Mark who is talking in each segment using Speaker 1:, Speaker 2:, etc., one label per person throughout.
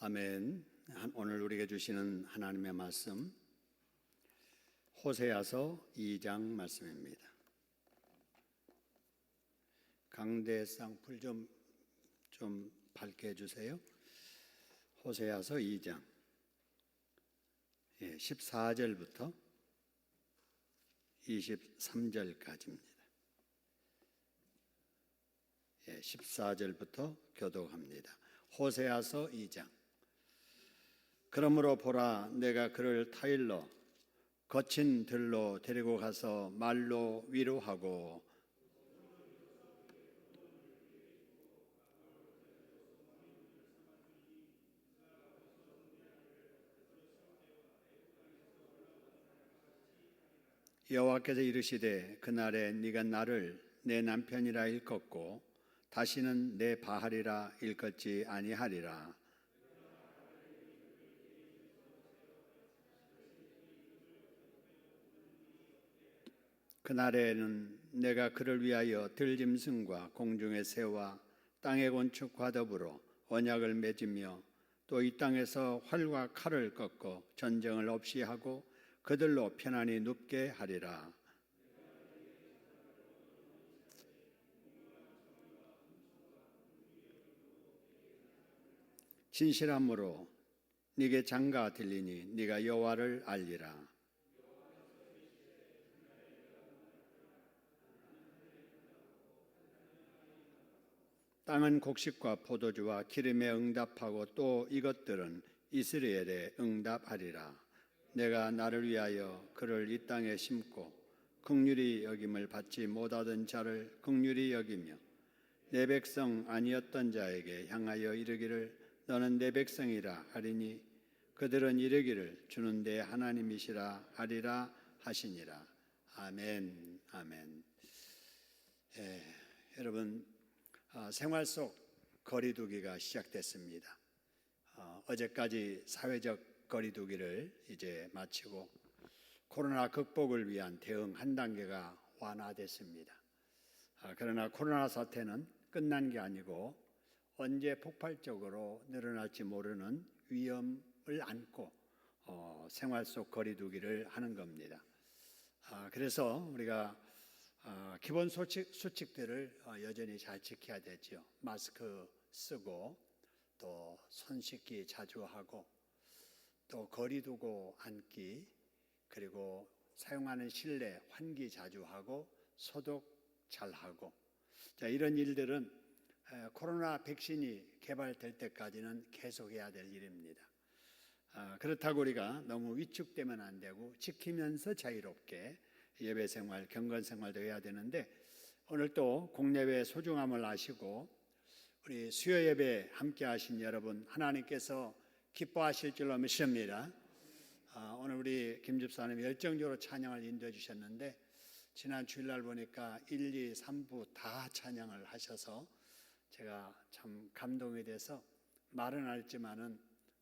Speaker 1: 아멘. 오늘 우리에게 주시는 하나님의 말씀 호세아서 2장 말씀입니다. 강대 쌍풀 좀 밝게 해주세요. 호세아서 2장 14절부터 23절까지입니다. 14절부터 교독합니다. 호세아서 2장. 그러므로 보라, 내가 그를 타일러 거친 들로 데리고 가서 말로 위로하고 여호와께서 이르시되 그날에 네가 나를 내 남편이라 일컫고 다시는 내 바알이라 일컫지 아니하리라. 그날에는 내가 그를 위하여 들짐승과 공중의 새와 땅의 곤축과 더불어 언약을 맺으며 또 이 땅에서 활과 칼을 꺾어 전쟁을 없이 하고 그들로 편안히 눕게 하리라. 진실함으로 네게 장가 들리니 네가 여호와를 알리라. 땅은 곡식과 포도주와 기름에 응답하고 또 이것들은 이스라엘에 응답하리라. 내가 나를 위하여 그를 이 땅에 심고 긍휼히 여김을 받지 못하던 자를 긍휼히 여기며 내 백성 아니었던 자에게 향하여 이르기를 너는 내 백성이라 하리니 그들은 이르기를 주는 내 하나님이시라 하리라 하시니라. 아멘. 아멘. 여러분, 생활 속 거리두기가 시작됐습니다. 어제까지 사회적 거리두기를 이제 마치고 코로나 극복을 위한 대응 한 단계가 완화됐습니다. 그러나 코로나 사태는 끝난 게 아니고 언제 폭발적으로 늘어날지 모르는 위험을 안고 생활 속 거리두기를 하는 겁니다. 그래서 우리가 기본 수칙들을 여전히 잘 지켜야 되죠. 마스크 쓰고 또 손 씻기 자주 하고 또 거리 두고 앉기, 그리고 사용하는 실내 환기 자주 하고 소독 잘 하고, 이런 일들은 코로나 백신이 개발될 때까지는 계속해야 될 일입니다. 그렇다고 우리가 너무 위축되면 안 되고 지키면서 자유롭게 예배 생활, 경건 생활도 해야 되는데, 오늘 또 공예배의 소중함을 아시고 우리 수요 예배 함께 하신 여러분, 하나님께서 기뻐하실 줄로 믿습니다. 오늘 우리 김 집사님이 열정적으로 찬양을 인도해 주셨는데, 지난 주일날 보니까 1, 2, 3부 다 찬양을 하셔서 제가 참 감동이 돼서 말은 알지만은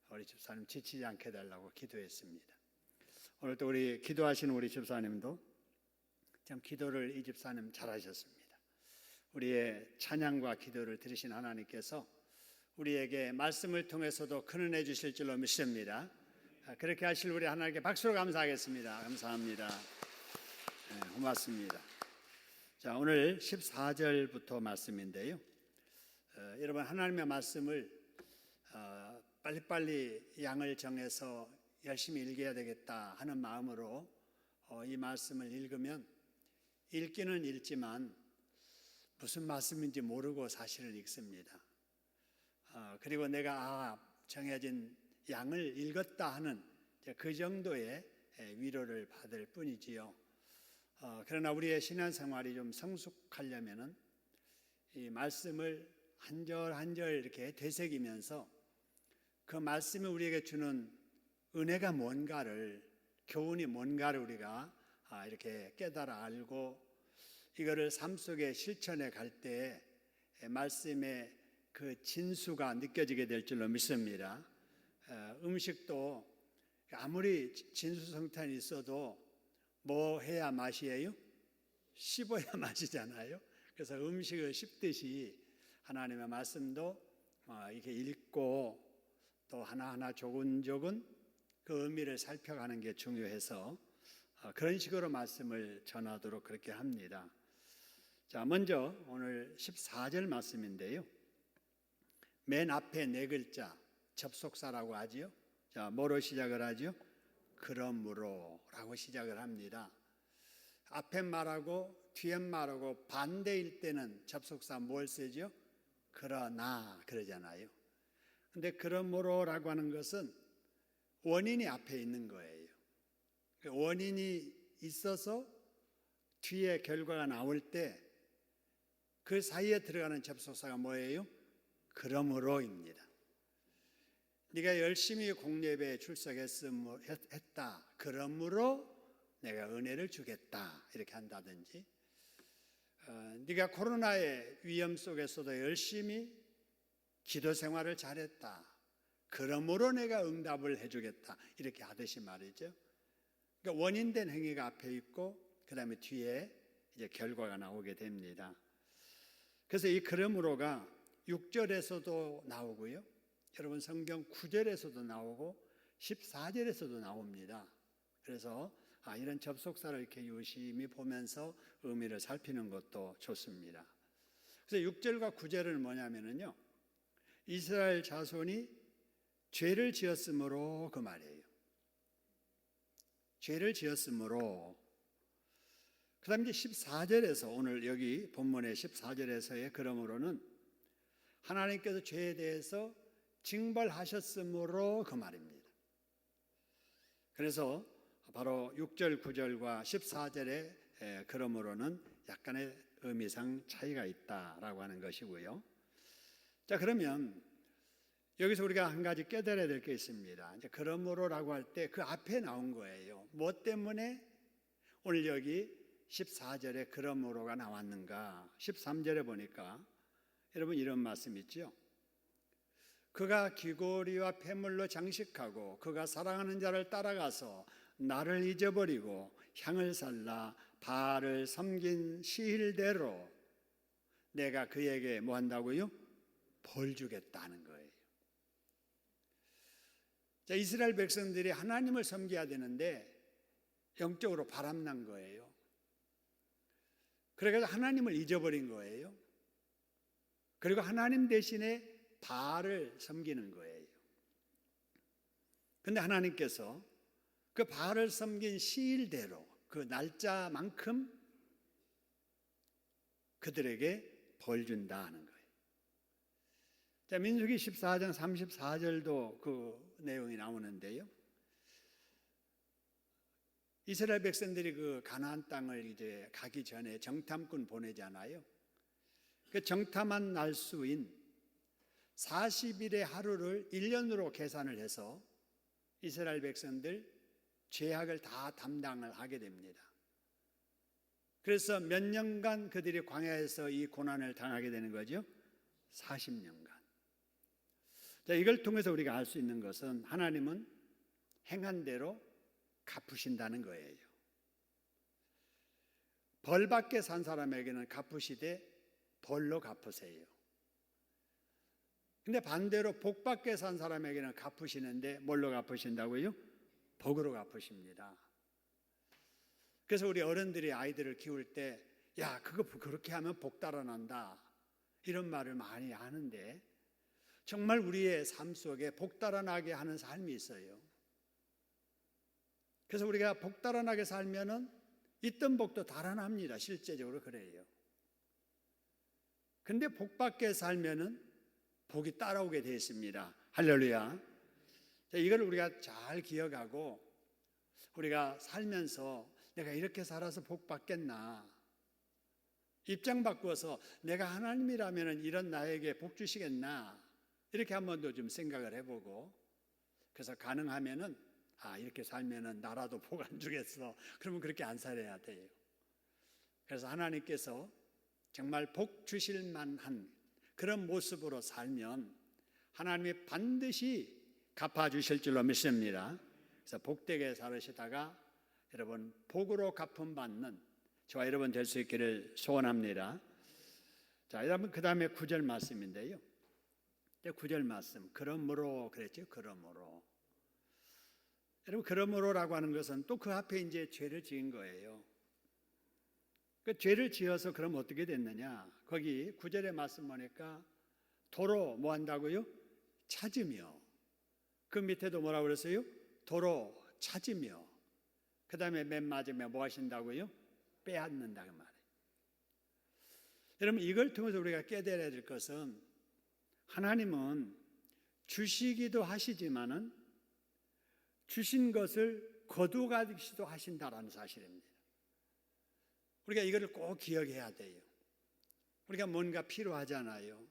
Speaker 1: 우리 집사님 지치지 않게 해달라고 기도했습니다. 오늘 또 우리 기도하시는 우리 집사님도 참 기도를 이 집사님 잘하셨습니다. 우리의 찬양과 기도를 들으신 하나님께서 우리에게 말씀을 통해서도 큰 은혜 주실 줄로 믿습니다. 그렇게 하실 우리 하나님께 박수로 감사하겠습니다. 감사합니다. 고맙습니다. 자, 오늘 14절부터 말씀인데요. 여러분, 하나님의 말씀을 빨리빨리 양을 정해서 열심히 읽어야 되겠다 하는 마음으로 이 말씀을 읽으면 읽기는 읽지만 무슨 말씀인지 모르고 사실은 읽습니다. 그리고 내가 정해진 양을 읽었다 하는 그 정도의 위로를 받을 뿐이지요. 그러나 우리의 신앙생활이 좀 성숙하려면은 이 말씀을 한 절 한 절 이렇게 되새기면서 그 말씀이 우리에게 주는 은혜가 뭔가를, 교훈이 뭔가를 우리가 이렇게 깨달아 알고 이거를 삶 속에 실천해 갈 때 말씀의 그 진수가 느껴지게 될 줄로 믿습니다. 음식도 아무리 진수성찬이 있어도 뭐 해야 맛이에요? 씹어야 맛이잖아요. 그래서 음식을 씹듯이 하나님의 말씀도 이렇게 읽고 또 하나하나 조근조근 그 의미를 살펴가는 게 중요해서 그런 식으로 말씀을 전하도록 그렇게 합니다. 자, 먼저 오늘 14절 말씀인데요. 맨 앞에 네 글자 접속사라고 하지요. 자, 뭐로 시작을 하죠? 그러므로라고 시작을 합니다. 앞에 말하고 뒤에 말하고 반대일 때는 접속사 뭘 쓰죠? 그러나 그러잖아요. 근데 그러므로라고 하는 것은 원인이 앞에 있는 거예요. 원인이 있어서 뒤에 결과가 나올 때 그 사이에 들어가는 접속사가 뭐예요? 그러므로입니다. 네가 열심히 공예배에 출석했다. 그러므로 내가 은혜를 주겠다. 이렇게 한다든지, 네가 코로나의 위험 속에서도 열심히 기도 생활을 잘했다. 그러므로 내가 응답을 해주겠다. 이렇게 하듯이 말이죠. 그러니까 원인된 행위가 앞에 있고 그 다음에 뒤에 이제 결과가 나오게 됩니다. 그래서 이 그러므로가 6절에서도 나오고요. 여러분 성경 9절에서도 나오고 14절에서도 나옵니다. 그래서 이런 접속사를 이렇게 유심히 보면서 의미를 살피는 것도 좋습니다. 그래서 6절과 9절은 뭐냐면요. 이스라엘 자손이 죄를 지었으므로 그 말이에요. 죄를 지었으므로. 그 다음에 14절에서 오늘 여기 본문의 14절에서의 그러므로는 하나님께서 죄에 대해서 징벌하셨으므로 그 말입니다. 그래서 바로 6절, 9절과 14절의 그러므로는 약간의 의미상 차이가 있다라고 하는 것이고요. 자, 그러면 여기서 우리가 한 가지 깨달아야 될 게 있습니다. 이제 그러므로라고 할 때 그 앞에 나온 거예요. 뭐 때문에 오늘 여기 14절에 그러므로가 나왔는가? 13절에 보니까 여러분 이런 말씀 있죠? 그가 귀고리와 폐물로 장식하고 그가 사랑하는 자를 따라가서 나를 잊어버리고 향을 살라 바알을 섬긴 시일대로 내가 그에게 뭐 한다고요? 벌 주겠다는 거예요. 자, 이스라엘 백성들이 하나님을 섬겨야 되는데 영적으로 바람난 거예요. 그래서 하나님을 잊어버린 거예요. 그리고 하나님 대신에 바알을 섬기는 거예요. 그런데 하나님께서 그 바알을 섬긴 시일대로 그 날짜만큼 그들에게 벌 준다 하는 거예요. 자, 민수기 14장 34절도 그 내용이 나오는데요. 이스라엘 백성들이 그 가나안 땅을 이제 가기 전에 정탐꾼 보내잖아요. 그 정탐한 날수인 40일의 하루를 1년으로 계산을 해서 이스라엘 백성들 죄악을 다 담당을 하게 됩니다. 그래서 몇 년간 그들이 광야에서 이 고난을 당하게 되는 거죠? 40년간. 자, 이걸 통해서 우리가 알 수 있는 것은 하나님은 행한 대로 갚으신다는 거예요. 벌 받게 산 사람에게는 갚으시되 벌로 갚으세요. 근데 반대로 복 받게 산 사람에게는 갚으시는데 뭘로 갚으신다고요? 복으로 갚으십니다. 그래서 우리 어른들이 아이들을 키울 때 야, 그거 그렇게 하면 복 달아난다 이런 말을 많이 하는데 정말 우리의 삶 속에 복 달아나게 하는 삶이 있어요. 그래서 우리가 복 달아나게 살면은 있던 복도 달아납니다. 실제적으로 그래요. 근데 복 받게 살면은 복이 따라오게 되어 있습니다. 할렐루야. 이걸 우리가 잘 기억하고 우리가 살면서 내가 이렇게 살아서 복 받겠나? 입장 바꾸어서 내가 하나님이라면 이런 나에게 복 주시겠나? 이렇게 한 번 더 좀 생각을 해보고 그래서 가능하면은 이렇게 살면은 나라도 복 안 주겠어. 그러면 그렇게 안 살아야 돼요. 그래서 하나님께서 정말 복 주실 만한 그런 모습으로 살면 하나님이 반드시 갚아주실 줄로 믿습니다. 그래서 복되게 살으시다가 여러분 복으로 갚음 받는 저와 여러분 될 수 있기를 소원합니다. 자, 여러분 그 다음에 9절 말씀인데요. 9절 말씀, 그러므로 그랬죠. 그러므로. 여러분, 그러므로라고 하는 것은 또 그 앞에 이제 죄를 지은 거예요. 그 죄를 지어서 그럼 어떻게 됐느냐? 거기 9절의 말씀 보니까 도로 뭐 한다고요? 찾으며. 그 밑에도 뭐라고 그랬어요? 도로 찾으며. 그 다음에 맨 마지막에 뭐 하신다고요? 빼앗는다 그 말이에요. 여러분, 이걸 통해서 우리가 깨달아야 될 것은 하나님은 주시기도 하시지만은 주신 것을 거두가시기도 하신다라는 사실입니다. 우리가 이거를 꼭 기억해야 돼요. 우리가 뭔가 필요하잖아요.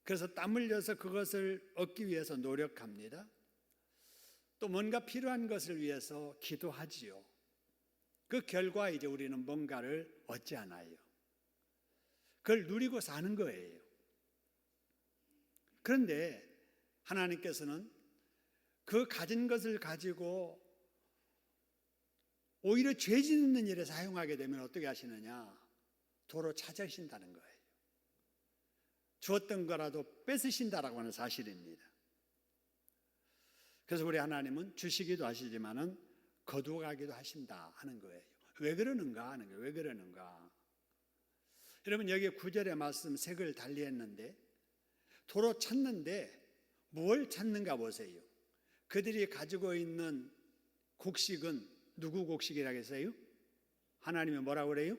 Speaker 1: 그래서 땀 흘려서 그것을 얻기 위해서 노력합니다. 또 뭔가 필요한 것을 위해서 기도하지요. 그 결과 이제 우리는 뭔가를 얻지 않아요. 그걸 누리고 사는 거예요. 그런데 하나님께서는 그 가진 것을 가지고 오히려 죄 짓는 일에 사용하게 되면 어떻게 하시느냐? 도로 찾으신다는 거예요. 주었던 거라도 뺏으신다라고 하는 사실입니다. 그래서 우리 하나님은 주시기도 하시지만은 거두가기도 하신다 하는 거예요. 왜 그러는가 하는 거예요. 왜 그러는가? 여러분, 여기 9절의 말씀 색을 달리 했는데 도로 찾는데 뭘 찾는가 보세요. 그들이 가지고 있는 곡식은 누구 곡식이라고 했어요? 하나님이 뭐라고 그래요?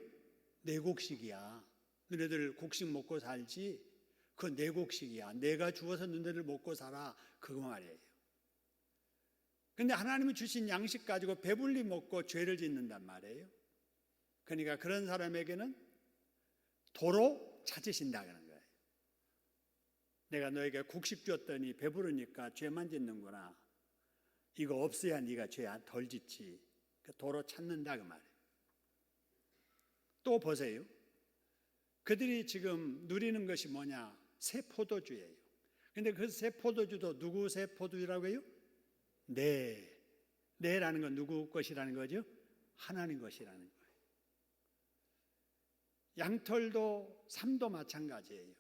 Speaker 1: 내 곡식이야. 너네들 곡식 먹고 살지? 그건 내 곡식이야. 내가 주어서 너네들 먹고 살아. 그거 말이에요. 근데 하나님이 주신 양식 가지고 배불리 먹고 죄를 짓는단 말이에요. 그러니까 그런 사람에게는 도로 찾으신다는 거예요. 내가 너에게 곡식 줬더니 배부르니까 죄만 짓는구나. 이거 없어야 네가 죄 덜 짓지. 도로 찾는다 그 말이에요. 또 보세요. 그들이 지금 누리는 것이 뭐냐? 새 포도주예요. 근데 그 새 포도주도 누구 새 포도주라고 해요? 내라는 건 누구 것이라는 거죠? 하나님 것이라는 거예요. 양털도 삶도 마찬가지예요.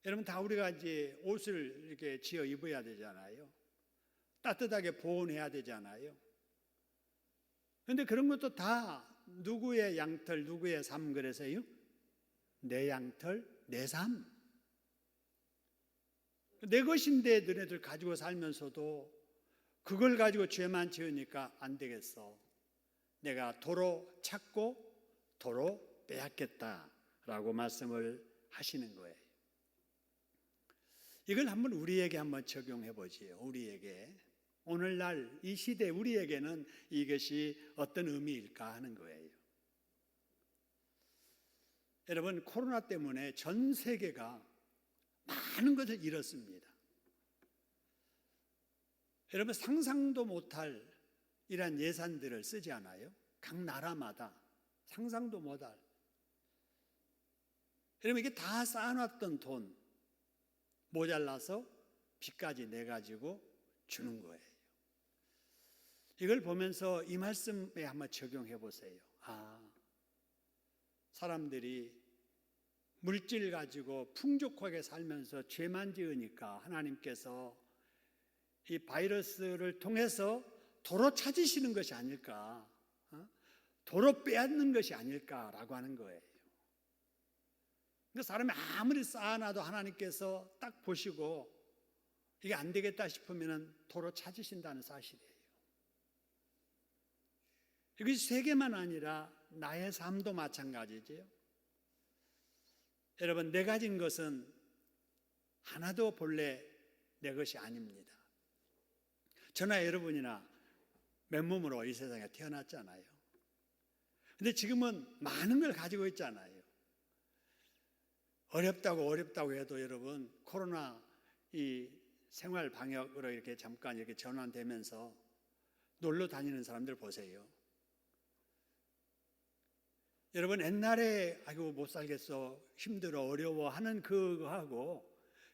Speaker 1: 여러분, 다 우리가 이제 옷을 이렇게 지어 입어야 되잖아요. 따뜻하게 보온해야 되잖아요. 그런데 그런 것도 다 누구의 양털, 누구의 삶 그래서요? 내 양털, 내 삶. 내 것인데 너네들 가지고 살면서도 그걸 가지고 죄만 지으니까 안 되겠어. 내가 도로 찾고 도로 빼앗겠다라고 말씀을 하시는 거예요. 이걸 한번 우리에게 한번 적용해 보지요. 우리에게. 오늘날 이 시대 우리에게는 이것이 어떤 의미일까 하는 거예요. 여러분, 코로나 때문에 전 세계가 많은 것을 잃었습니다. 여러분, 상상도 못할 이러한 예산들을 쓰지 않아요? 각 나라마다 상상도 못할. 여러분, 이게 다 쌓아놨던 돈 모자라서 빚까지 내가지고 주는 거예요. 이걸 보면서 이 말씀에 한번 적용해 보세요. 사람들이 물질 가지고 풍족하게 살면서 죄만 지으니까 하나님께서 이 바이러스를 통해서 도로 찾으시는 것이 아닐까, 도로 빼앗는 것이 아닐까라고 하는 거예요. 그러니까 사람이 아무리 쌓아놔도 하나님께서 딱 보시고 이게 안 되겠다 싶으면 도로 찾으신다는 사실이에요. 이것이 세계만 아니라 나의 삶도 마찬가지죠. 여러분, 내 가진 것은 하나도 본래 내 것이 아닙니다. 저나 여러분이나 맨몸으로 이 세상에 태어났잖아요. 근데 지금은 많은 걸 가지고 있잖아요. 어렵다고 해도 여러분, 코로나 이 생활 방역으로 이렇게 잠깐 이렇게 전환되면서 놀러 다니는 사람들 보세요. 여러분, 옛날에 아이고 못 살겠어, 힘들어, 어려워 하는 그거하고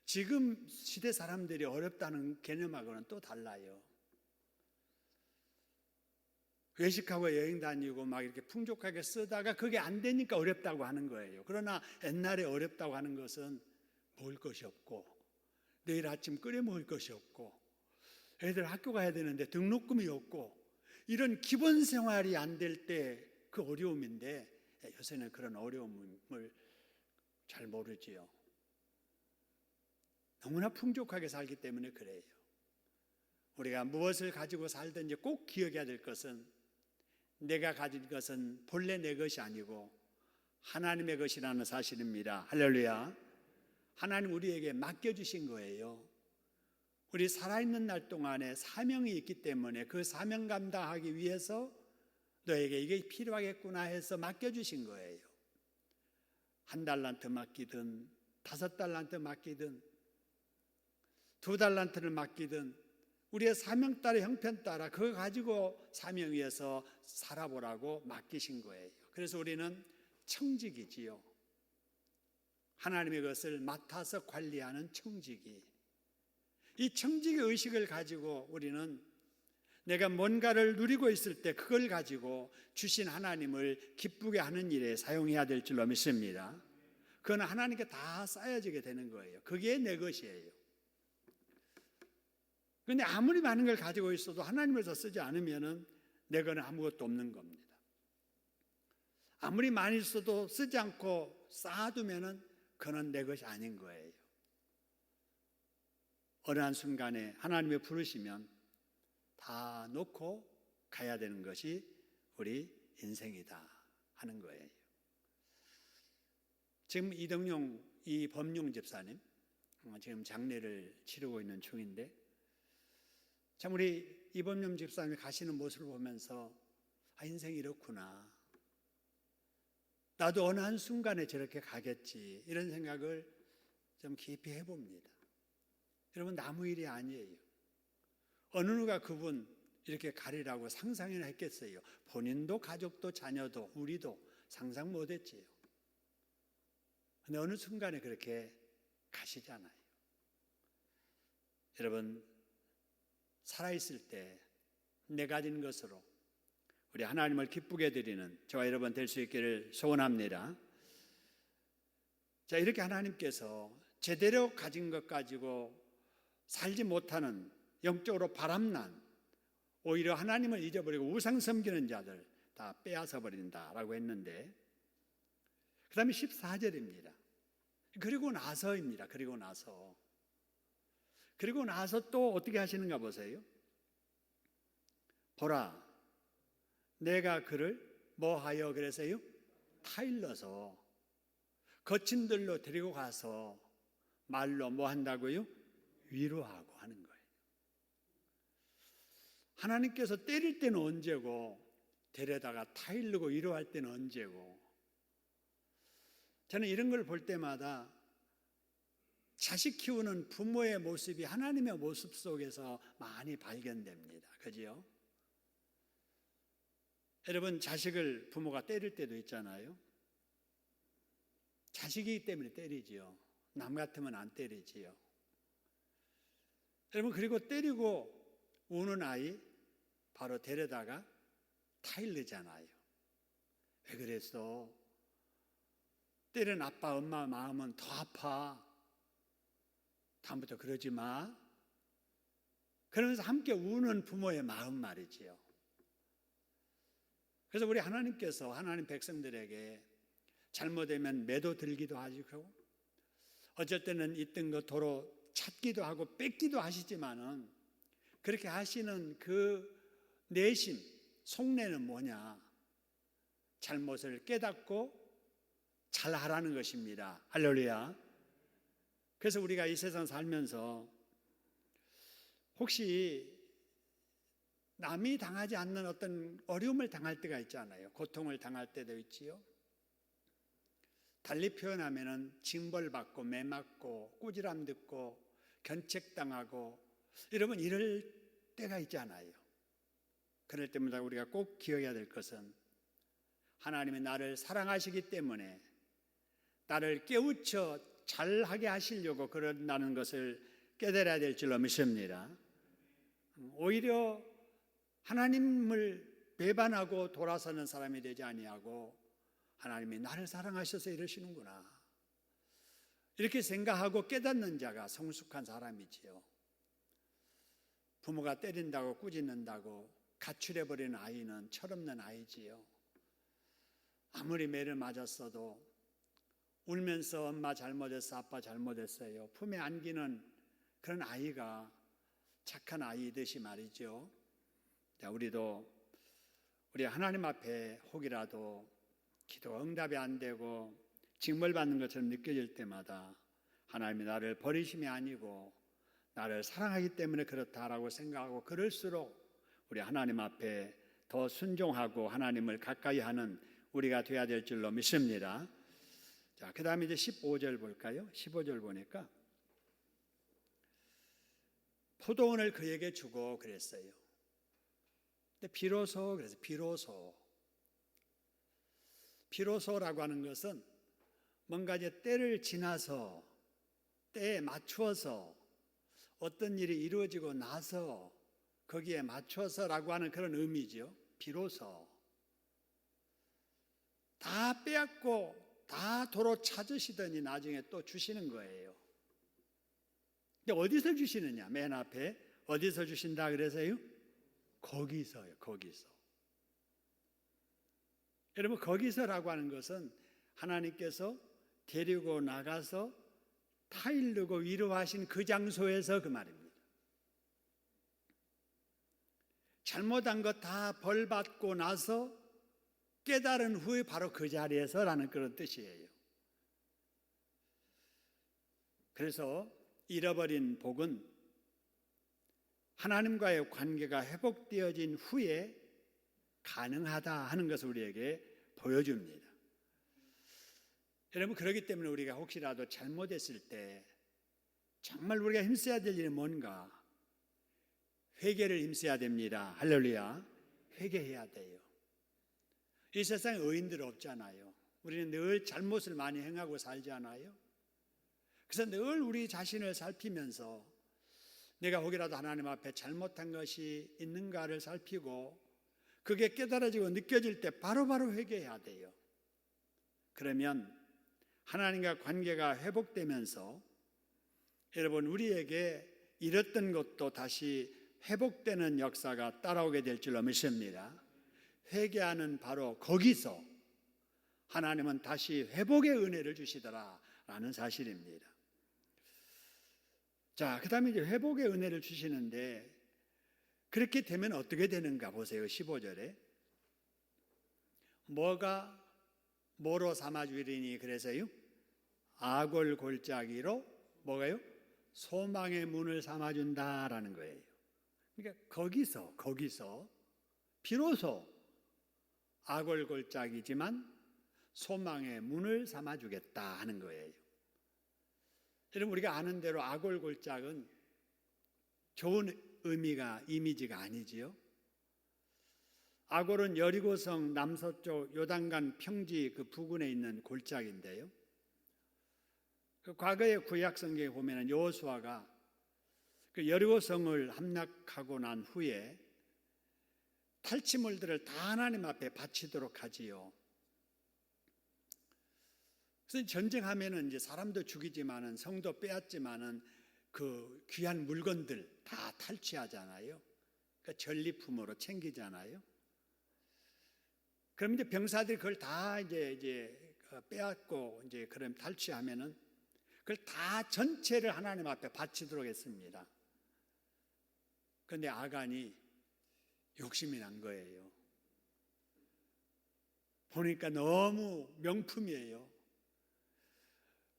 Speaker 1: 지금 시대 사람들이 어렵다는 개념하고는 또 달라요. 외식하고 여행 다니고 막 이렇게 풍족하게 쓰다가 그게 안 되니까 어렵다고 하는 거예요. 그러나 옛날에 어렵다고 하는 것은 먹을 것이 없고 내일 아침 끓여 먹을 것이 없고 애들 학교 가야 되는데 등록금이 없고 이런 기본 생활이 안 될 때 그 어려움인데 요새는 그런 어려움을 잘 모르지요. 너무나 풍족하게 살기 때문에 그래요. 우리가 무엇을 가지고 살든지 꼭 기억해야 될 것은 내가 가진 것은 본래 내 것이 아니고 하나님의 것이라는 사실입니다. 할렐루야. 하나님 우리에게 맡겨주신 거예요. 우리 살아있는 날 동안에 사명이 있기 때문에 그 사명 감당하기 위해서 너에게 이게 필요하겠구나 해서 맡겨주신 거예요. 1달란트 맡기든 5달란트 맡기든 2달란트를 맡기든 우리의 사명 따라 형편 따라 그거 가지고 사명 위해서 살아보라고 맡기신 거예요. 그래서 우리는 청직이지요. 하나님의 것을 맡아서 관리하는 청직이. 이 청직의 의식을 가지고 우리는 내가 뭔가를 누리고 있을 때 그걸 가지고 주신 하나님을 기쁘게 하는 일에 사용해야 될 줄로 믿습니다. 그건 하나님께 다 쌓여지게 되는 거예요. 그게 내 것이에요. 그런데 아무리 많은 걸 가지고 있어도 하나님을 쓰지 않으면 내 거는 아무것도 없는 겁니다. 아무리 많이 써도 쓰지 않고 쌓아두면 그건 내 것이 아닌 거예요. 어느 한순간에 하나님이 부르시면 다 놓고 가야 되는 것이 우리 인생이다 하는 거예요. 지금 이덕용 이 범용 집사님 지금 장례를 치르고 있는 중인데 참 우리 이범용 집사님이 가시는 모습을 보면서 인생이 이렇구나. 나도 어느 한순간에 저렇게 가겠지 이런 생각을 좀 깊이 해봅니다. 여러분 나무 일이 아니에요. 어느 누가 그분 이렇게 가리라고 상상이나 했겠어요. 본인도 가족도 자녀도 우리도 상상 못했지요. 근데 어느 순간에 그렇게 가시잖아요. 여러분 살아있을 때 내 가진 것으로 우리 하나님을 기쁘게 드리는 저와 여러분 될 수 있기를 소원합니다. 자, 이렇게 하나님께서 제대로 가진 것 가지고 살지 못하는 영적으로 바람난 오히려 하나님을 잊어버리고 우상 섬기는 자들 다 빼앗아 버린다라고 했는데 그 다음에 14절입니다. 그리고 나서입니다. 그리고 나서 또 어떻게 하시는가 보세요. 보라 내가 그를 뭐하여 그래서요? 타일러서 거친 들로 데리고 가서 말로 뭐 한다고요? 위로하고 하는 거예요. 하나님께서 때릴 때는 언제고 데려다가 타일르고 위로할 때는 언제고 저는 이런 걸 볼 때마다 자식 키우는 부모의 모습이 하나님의 모습 속에서 많이 발견됩니다. 그죠? 여러분 자식을 부모가 때릴 때도 있잖아요. 자식이기 때문에 때리지요. 남 같으면 안 때리지요. 여러분 그리고 때리고 우는 아이 바로 데려다가 타일르잖아요. 왜 그랬어? 때린 아빠 엄마 마음은 더 아파. 다음부터 그러지 마. 그러면서 함께 우는 부모의 마음 말이지요. 그래서 우리 하나님께서 하나님 백성들에게 잘못되면 매도 들기도 하시고 어쩔 때는 있던 거 도로 찾기도 하고 뺏기도 하시지만은 그렇게 하시는 그 내심, 속내는 뭐냐? 잘못을 깨닫고 잘하라는 것입니다. 할렐루야. 그래서 우리가 이 세상 살면서 혹시 남이 당하지 않는 어떤 어려움을 당할 때가 있잖아요. 고통을 당할 때도 있지요. 달리 표현하면은 징벌받고 매맞고 꾸지람 듣고 견책당하고 여러분 이럴 때가 있잖아요. 그럴 때마다 우리가 꼭 기억해야 될 것은 하나님이 나를 사랑하시기 때문에 나를 깨우쳐 잘하게 하시려고 그런다는 것을 깨달아야 될 줄로 믿습니다. 오히려 하나님을 배반하고 돌아서는 사람이 되지 아니하고 하나님이 나를 사랑하셔서 이러시는구나. 이렇게 생각하고 깨닫는 자가 성숙한 사람이지요. 부모가 때린다고 꾸짖는다고 가출해버리는 아이는 철없는 아이지요. 아무리 매를 맞았어도 울면서 엄마 잘못했어, 아빠 잘못했어요, 품에 안기는 그런 아이가 착한 아이듯이 말이죠. 자, 우리도 우리 하나님 앞에 혹이라도 기도 응답이 안 되고 징벌받는 것처럼 느껴질 때마다 하나님이 나를 버리심이 아니고 나를 사랑하기 때문에 그렇다라고 생각하고, 그럴수록 우리 하나님 앞에 더 순종하고 하나님을 가까이 하는 우리가 돼야 될 줄로 믿습니다. 자, 그 다음에 이제 15절 볼까요? 15절 보니까 포도원을 그에게 주고 그랬어요. 근데 그래서 비로소라고 하는 것은 뭔가 이제 때를 지나서, 때에 맞추어서, 어떤 일이 이루어지고 나서 거기에 맞춰서라고 하는 그런 의미죠. 비로소. 다 빼앗고 다 도로 찾으시더니 나중에 또 주시는 거예요. 근데 어디서 주시느냐? 맨 앞에 어디서 주신다 그래서요? 거기서요. 거기서. 여러분, 거기서라고 하는 것은 하나님께서 데리고 나가서 타일르고 위로하신 그 장소에서 그 말입니다. 잘못한 것 다 벌받고 나서 깨달은 후에 바로 그 자리에서라는 그런 뜻이에요. 그래서 잃어버린 복은 하나님과의 관계가 회복되어진 후에 가능하다 하는 것을 우리에게 보여줍니다. 여러분, 그렇기 때문에 우리가 혹시라도 잘못했을 때 정말 우리가 힘써야 될 일이 뭔가? 회개를 힘써야 됩니다. 할렐루야. 회개해야 돼요. 이 세상에 의인들 없잖아요. 우리는 늘 잘못을 많이 행하고 살잖아요. 그래서 늘 우리 자신을 살피면서 내가 혹이라도 하나님 앞에 잘못한 것이 있는가를 살피고, 그게 깨달아지고 느껴질 때 바로바로 회개해야 돼요. 그러면 하나님과 관계가 회복되면서 여러분, 우리에게 잃었던 것도 다시 회복되는 역사가 따라오게 될 줄로 믿습니다. 회개하는 바로 거기서 하나님은 다시 회복의 은혜를 주시더라라는 사실입니다. 자, 그 다음에 이제 회복의 은혜를 주시는데, 그렇게 되면 어떻게 되는가 보세요. 15절에 뭐가 뭐로 삼아주리니 그래서요? 악을 골짜기로 뭐가요? 소망의 문을 삼아준다라는 거예요. 그러니까 거기서 비로소 악을 골짜기지만 소망의 문을 삼아주겠다 하는 거예요. 여러분, 우리가 아는 대로 악을 골짜기는 좋은 의미가, 이미지가 아니지요. 아골은 여리고성 남서쪽 요단강 평지 그 부근에 있는 골짜기인데요. 그 과거의 구약 성경에 보면은 여호수아가 그 여리고성을 함락하고 난 후에 탈취물들을 다 하나님 앞에 바치도록 하지요. 그래서 전쟁하면은 이제 사람도 죽이지만은 성도 빼앗지만은 그 귀한 물건들 다 탈취하잖아요. 그러니까 전리품으로 챙기잖아요. 그럼 이제 병사들이 그걸 다 이제 빼앗고 이제 그럼 탈취하면은 그걸 다 전체를 하나님 앞에 바치도록 했습니다. 그런데 아간이 욕심이 난 거예요. 보니까 너무 명품이에요.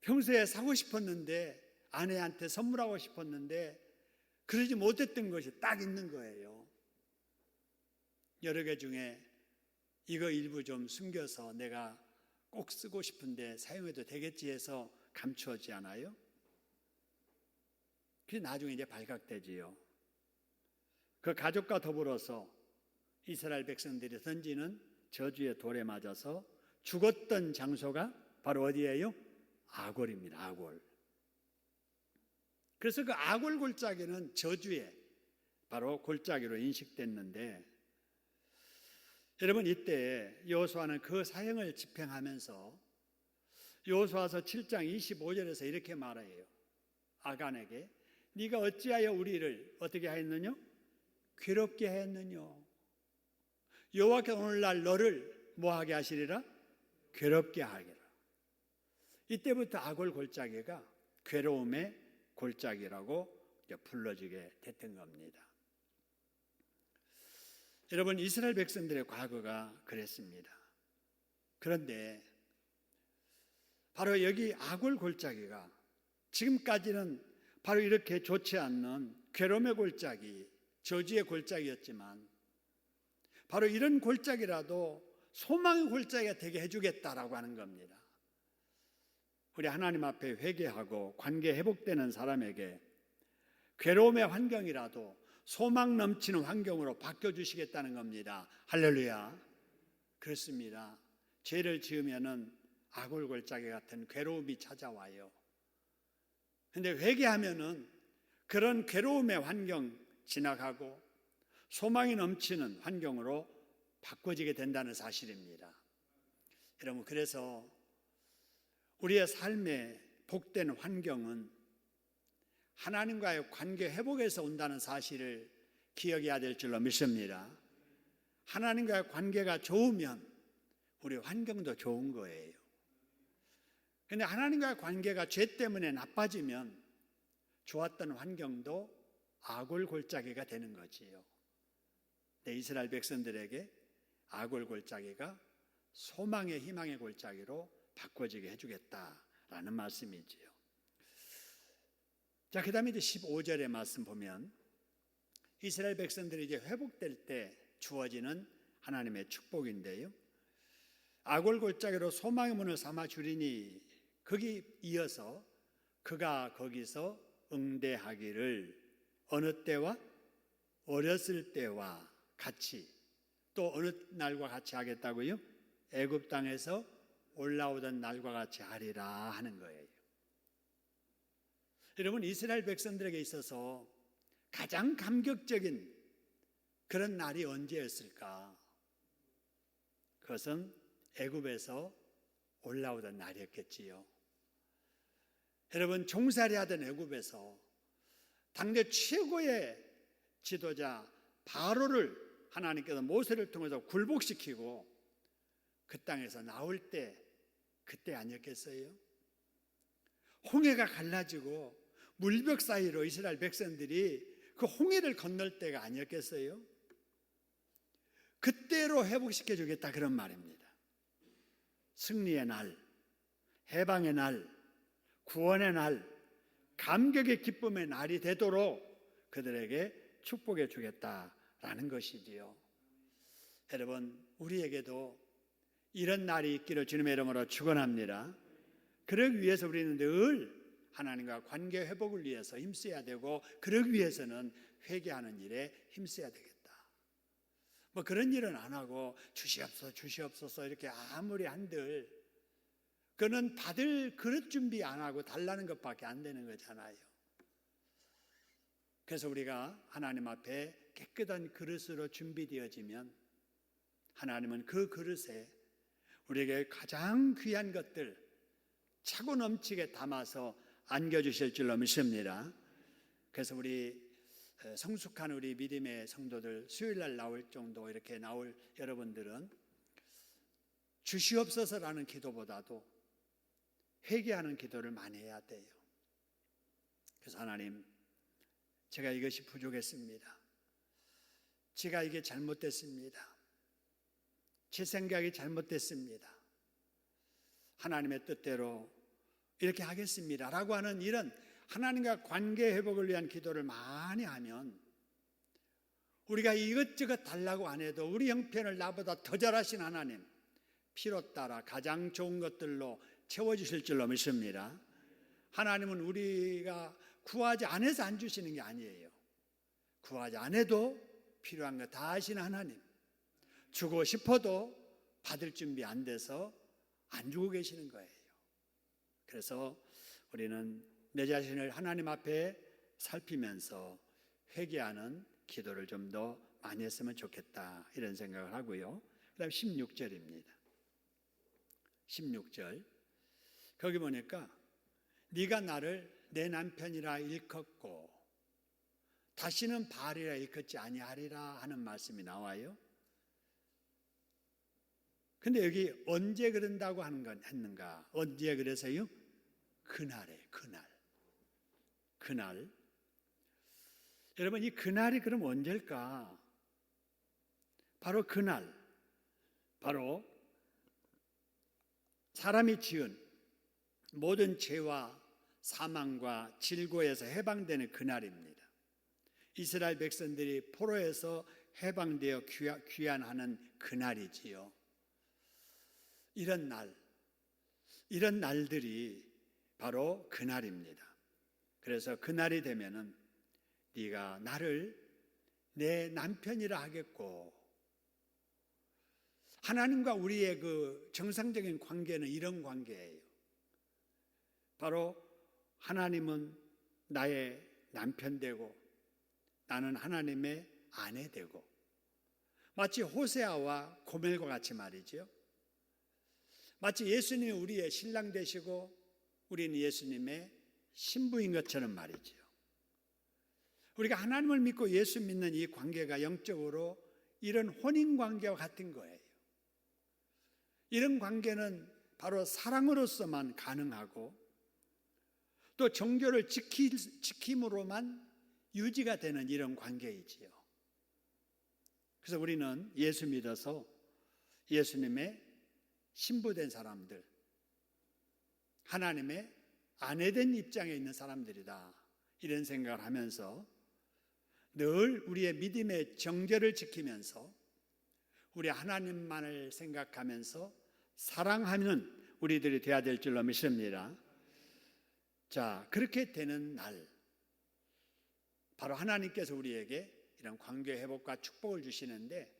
Speaker 1: 평소에 사고 싶었는데, 아내한테 선물하고 싶었는데 그러지 못했던 것이 딱 있는 거예요. 여러 개 중에 이거 일부 좀 숨겨서 내가 꼭 쓰고 싶은데 사용해도 되겠지 해서 감추었지 않아요? 그게 나중에 이제 발각되지요. 그 가족과 더불어서 이스라엘 백성들이 던지는 저주의 돌에 맞아서 죽었던 장소가 바로 어디예요? 아골입니다. 아골. 그래서 그 아골 골짜기는 저주의 바로 골짜기로 인식됐는데, 여러분, 이때 여호수아는 그 사형을 집행하면서 여호수아서 7장 25절에서 이렇게 말해요. 아간에게 네가 어찌하여 우리를 어떻게 하였느냐? 괴롭게 하였느냐? 여호와께서 오늘날 너를 뭐하게 하시리라? 괴롭게 하리라. 이때부터 아골 골짜기가 괴로움의 골짜기라고 불러지게 됐던 겁니다. 여러분, 이스라엘 백성들의 과거가 그랬습니다. 그런데 바로 여기 아골 골짜기가 지금까지는 바로 이렇게 좋지 않는 괴로움의 골짜기, 저주의 골짜기였지만 바로 이런 골짜기라도 소망의 골짜기가 되게 해주겠다라고 하는 겁니다. 우리 하나님 앞에 회개하고 관계 회복되는 사람에게 괴로움의 환경이라도 소망 넘치는 환경으로 바꿔주시겠다는 겁니다. 할렐루야. 그렇습니다. 죄를 지으면은 아골 골짜기 같은 괴로움이 찾아와요. 근데 회개하면은 그런 괴로움의 환경 지나가고 소망이 넘치는 환경으로 바꿔지게 된다는 사실입니다. 여러분, 그래서 우리의 삶의 복된 환경은 하나님과의 관계 회복에서 온다는 사실을 기억해야 될 줄로 믿습니다. 하나님과의 관계가 좋으면 우리 환경도 좋은 거예요. 그런데 하나님과의 관계가 죄 때문에 나빠지면 좋았던 환경도 아골 골짜기가 되는 거지요. 이스라엘 백성들에게 아골 골짜기가 소망의 희망의 골짜기로 바꿔지게 해주겠다라는 말씀이지요. 자, 그 다음에 이제 15절의 말씀 보면 이스라엘 백성들이 이제 회복될 때 주어지는 하나님의 축복인데요. 아골 골짜기로 소망의 문을 삼아 주리니 거기 이어서 그가 거기서 응대하기를 어느 때와 어렸을 때와 같이 또 어느 날과 같이 하겠다고요? 애굽 땅에서 올라오던 날과 같이 하리라 하는 거예요. 여러분, 이스라엘 백성들에게 있어서 가장 감격적인 그런 날이 언제였을까? 그것은 애굽에서 올라오던 날이었겠지요. 여러분, 종살이 하던 애굽에서 당대 최고의 지도자 바로를 하나님께서 모세를 통해서 굴복시키고 그 땅에서 나올 때 그때 아니었겠어요? 홍해가 갈라지고 물벽 사이로 이스라엘 백성들이 그 홍해를 건널 때가 아니었겠어요? 그때로 회복시켜 주겠다 그런 말입니다. 승리의 날, 해방의 날, 구원의 날, 감격의 기쁨의 날이 되도록 그들에게 축복해 주겠다라는 것이지요. 여러분, 우리에게도 이런 날이 있기를 주님의 이름으로 축원합니다. 그러기 위해서 우리는 늘 하나님과 관계 회복을 위해서 힘써야 되고, 그러기 위해서는 회개하는 일에 힘써야 되겠다. 뭐 그런 일은 안 하고 주시옵소서 이렇게 아무리 한들 그는 받을 그릇 준비 안 하고 달라는 것밖에 안 되는 거잖아요. 그래서 우리가 하나님 앞에 깨끗한 그릇으로 준비되어지면 하나님은 그 그릇에 우리에게 가장 귀한 것들 차고 넘치게 담아서 안겨주실 줄로 믿습니다. 그래서 우리 성숙한 우리 믿음의 성도들 수요일날 나올 정도 이렇게 나올 여러분들은 주시옵소서라는 기도보다도 회개하는 기도를 많이 해야 돼요. 그래서 하나님, 제가 이것이 부족했습니다. 제가 이게 잘못됐습니다. 제 생각이 잘못됐습니다. 하나님의 뜻대로 이렇게 하겠습니다 라고 하는 이런 하나님과 관계 회복을 위한 기도를 많이 하면 우리가 이것저것 달라고 안 해도 우리 형편을 나보다 더 잘하신 하나님 필요 따라 가장 좋은 것들로 채워주실 줄로 믿습니다. 하나님은 우리가 구하지 않아서 안 주시는 게 아니에요. 구하지 않아도 필요한 거 다 아시는 하나님, 주고 싶어도 받을 준비 안 돼서 안 주고 계시는 거예요. 그래서 우리는 내 자신을 하나님 앞에 살피면서 회개하는 기도를 좀 더 많이 했으면 좋겠다 이런 생각을 하고요. 그 다음 16절입니다. 16절 거기 보니까 네가 나를 내 남편이라 일컫고 다시는 바알이라 일컫지 아니하리라 하는 말씀이 나와요. 근데 여기 언제 그런다고 하는 건 했는가? 언제 그래서요? 그날에 그날. 여러분, 이 그날이 그럼 언제일까? 바로 그날, 바로 사람이 지은 모든 죄와 사망과 질고에서 해방되는 그날입니다. 이스라엘 백성들이 포로에서 해방되어 귀환하는 그날이지요. 이런 날들이 바로 그날입니다. 그래서 그날이 되면은 네가 나를 내 남편이라 하겠고, 하나님과 우리의 그 정상적인 관계는 이런 관계예요. 바로 하나님은 나의 남편 되고 나는 하나님의 아내 되고, 마치 호세아와 고멜과 같이 말이죠. 마치 예수님이 우리의 신랑 되시고 우리는 예수님의 신부인 것처럼 말이죠. 우리가 하나님을 믿고 예수 믿는 이 관계가 영적으로 이런 혼인 관계와 같은 거예요. 이런 관계는 바로 사랑으로서만 가능하고 또 정교를 지킴으로만 유지가 되는 이런 관계이지요. 그래서 우리는 예수 믿어서 예수님의 신부된 사람들, 하나님의 아내된 입장에 있는 사람들이다, 이런 생각을 하면서 늘 우리의 믿음의 정죄를 지키면서 우리 하나님만을 생각하면서 사랑하는 우리들이 되어야 될 줄로 믿습니다. 자, 그렇게 되는 날, 바로 하나님께서 우리에게 이런 관계 회복과 축복을 주시는데,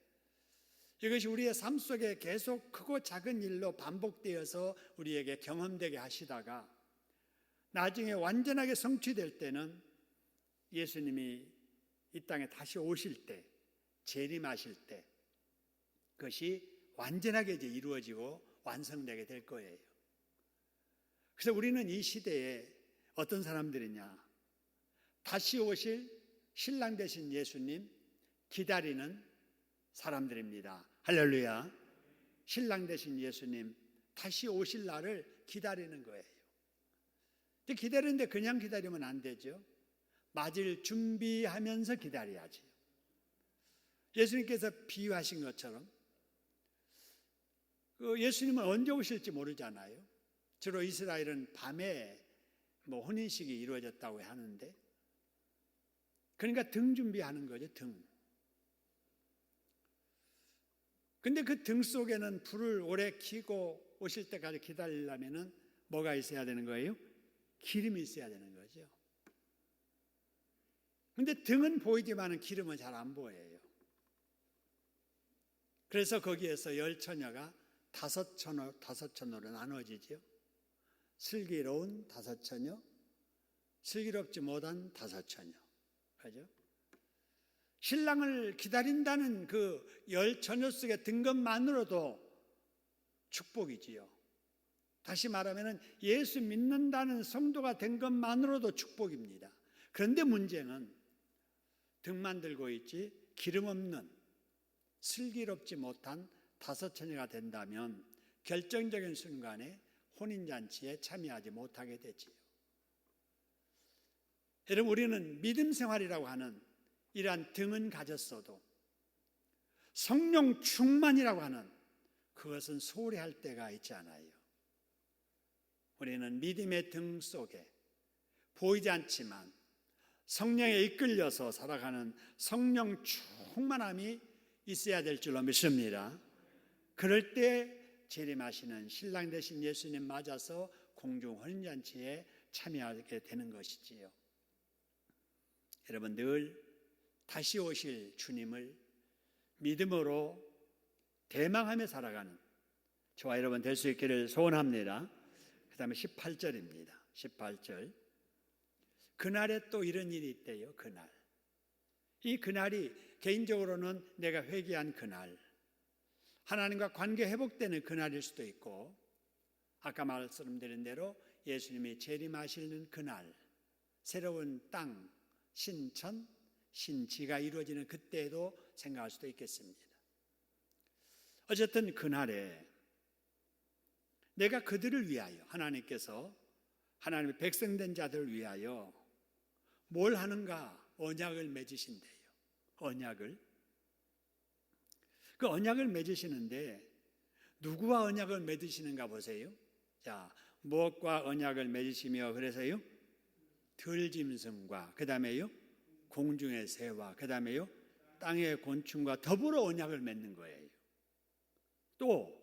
Speaker 1: 이것이 우리의 삶 속에 계속 크고 작은 일로 반복되어서 우리에게 경험되게 하시다가 나중에 완전하게 성취될 때는 예수님이 이 땅에 다시 오실 때, 재림하실 때 그것이 완전하게 이제 이루어지고 완성되게 될 거예요. 그래서 우리는 이 시대에 어떤 사람들이냐? 다시 오실 신랑 되신 예수님 기다리는 사람들입니다. 할렐루야. 신랑 되신 예수님 다시 오실 날을 기다리는 거예요. 근데 기다리는데 그냥 기다리면 안 되죠. 맞을 준비하면서 기다려야지. 예수님께서 비유하신 것처럼 예수님은 언제 오실지 모르잖아요. 주로 이스라엘은 밤에 혼인식이 이루어졌다고 하는데, 그러니까 등 준비하는 거죠, 등. 근데 그 등 속에는 불을 오래 켜고 오실 때까지 기다리려면은 뭐가 있어야 되는 거예요? 기름이 있어야 되는 거죠. 근데 등은 보이지만은 기름은 잘 안 보여요. 그래서 거기에서 열 처녀가 다섯 처녀로 나눠지죠. 슬기로운 다섯 처녀, 슬기롭지 못한 다섯 처녀. 그죠? 신랑을 기다린다는 그 열 처녀 속에 든 것만으로도 축복이지요. 다시 말하면 예수 믿는다는 성도가 된 것만으로도 축복입니다. 그런데 문제는 등만 들고 있지 기름 없는 슬기롭지 못한 다섯 처녀가 된다면 결정적인 순간에 혼인잔치에 참여하지 못하게 되지요. 여러분, 우리는 믿음 생활이라고 하는 이러한 등은 가졌어도 성령 충만이라고 하는 그것은 소홀히 할 때가 있지 않아요. 우리는 믿음의 등 속에 보이지 않지만 성령에 이끌려서 살아가는 성령 충만함이 있어야 될 줄로 믿습니다. 그럴 때 재림하시는 신랑 되신 예수님 맞아서 공중 혼인잔치에 참여하게 되는 것이지요. 여러분, 늘 다시 오실 주님을 믿음으로 대망하며 살아가는 저와 여러분 될 수 있기를 소원합니다. 그 다음에 18절입니다. 18절. 그날에 또 이런 일이 있대요. 그날. 이 그날이 개인적으로는 내가 회개한 그날, 하나님과 관계 회복되는 그날일 수도 있고, 아까 말씀드린 대로 예수님이 재림하시는 그날, 새로운 땅, 신천, 신지가 이루어지는 그때에도 생각할 수도 있겠습니다. 어쨌든 그날에 내가 그들을 위하여, 하나님께서 하나님의 백성된 자들을 위하여 뭘 하는가? 언약을 맺으신대요. 언약을. 그 언약을 맺으시는데 누구와 언약을 맺으시는가 보세요. 자, 무엇과 언약을 맺으시며 그래서요? 들짐승과, 그 다음에요? 공중의 새와, 그 다음에요? 땅의 곤충과 더불어 언약을 맺는 거예요. 또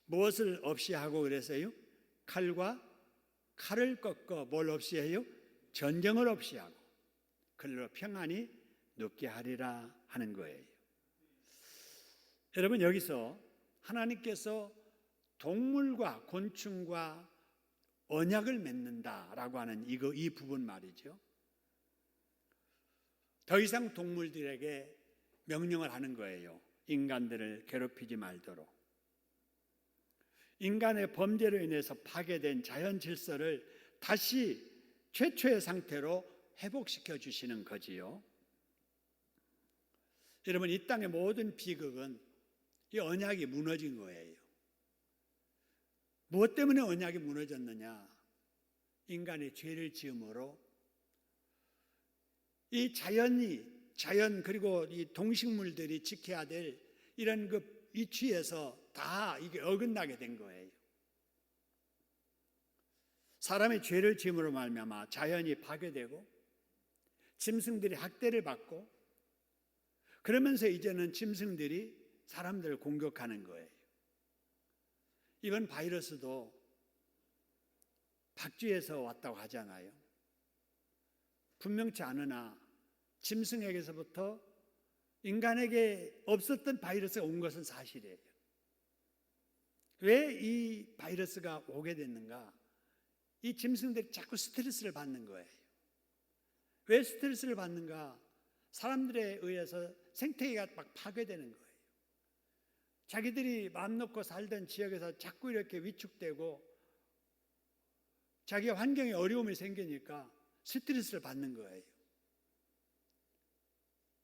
Speaker 1: 무엇을 없이 하고 그래서요? 칼을 꺾어 뭘 없이 해요? 전쟁을 없이 하고 그들로 평안히 눕게 하리라 하는 거예요. 여러분, 여기서 하나님께서 동물과 곤충과 언약을 맺는다라고 하는 이 부분 말이죠. 더 이상 동물들에게 명령을 하는 거예요. 인간들을 괴롭히지 말도록. 인간의 범죄로 인해서 파괴된 자연 질서를 다시 최초의 상태로 회복시켜 주시는 거지요. 여러분, 이 땅의 모든 비극은 이 언약이 무너진 거예요. 무엇 때문에 언약이 무너졌느냐? 인간의 죄를 지음으로 이 자연 그리고 이 동식물들이 지켜야 될 이런 그 이치에서 다 이게 어긋나게 된 거예요. 사람의 죄를 지음으로 말미암아 자연이 파괴되고 짐승들이 학대를 받고 그러면서 이제는 짐승들이 사람들을 공격하는 거예요. 이번 바이러스도 박쥐에서 왔다고 하잖아요. 분명치 않으나 짐승에게서부터 인간에게 없었던 바이러스가 온 것은 사실이에요. 왜 이 바이러스가 오게 됐는가? 이 짐승들이 자꾸 스트레스를 받는 거예요. 왜 스트레스를 받는가? 사람들에 의해서 생태계가 막 파괴되는 거예요. 자기들이 마음 놓고 살던 지역에서 자꾸 이렇게 위축되고 자기 환경에 어려움이 생기니까 스트레스를 받는 거예요.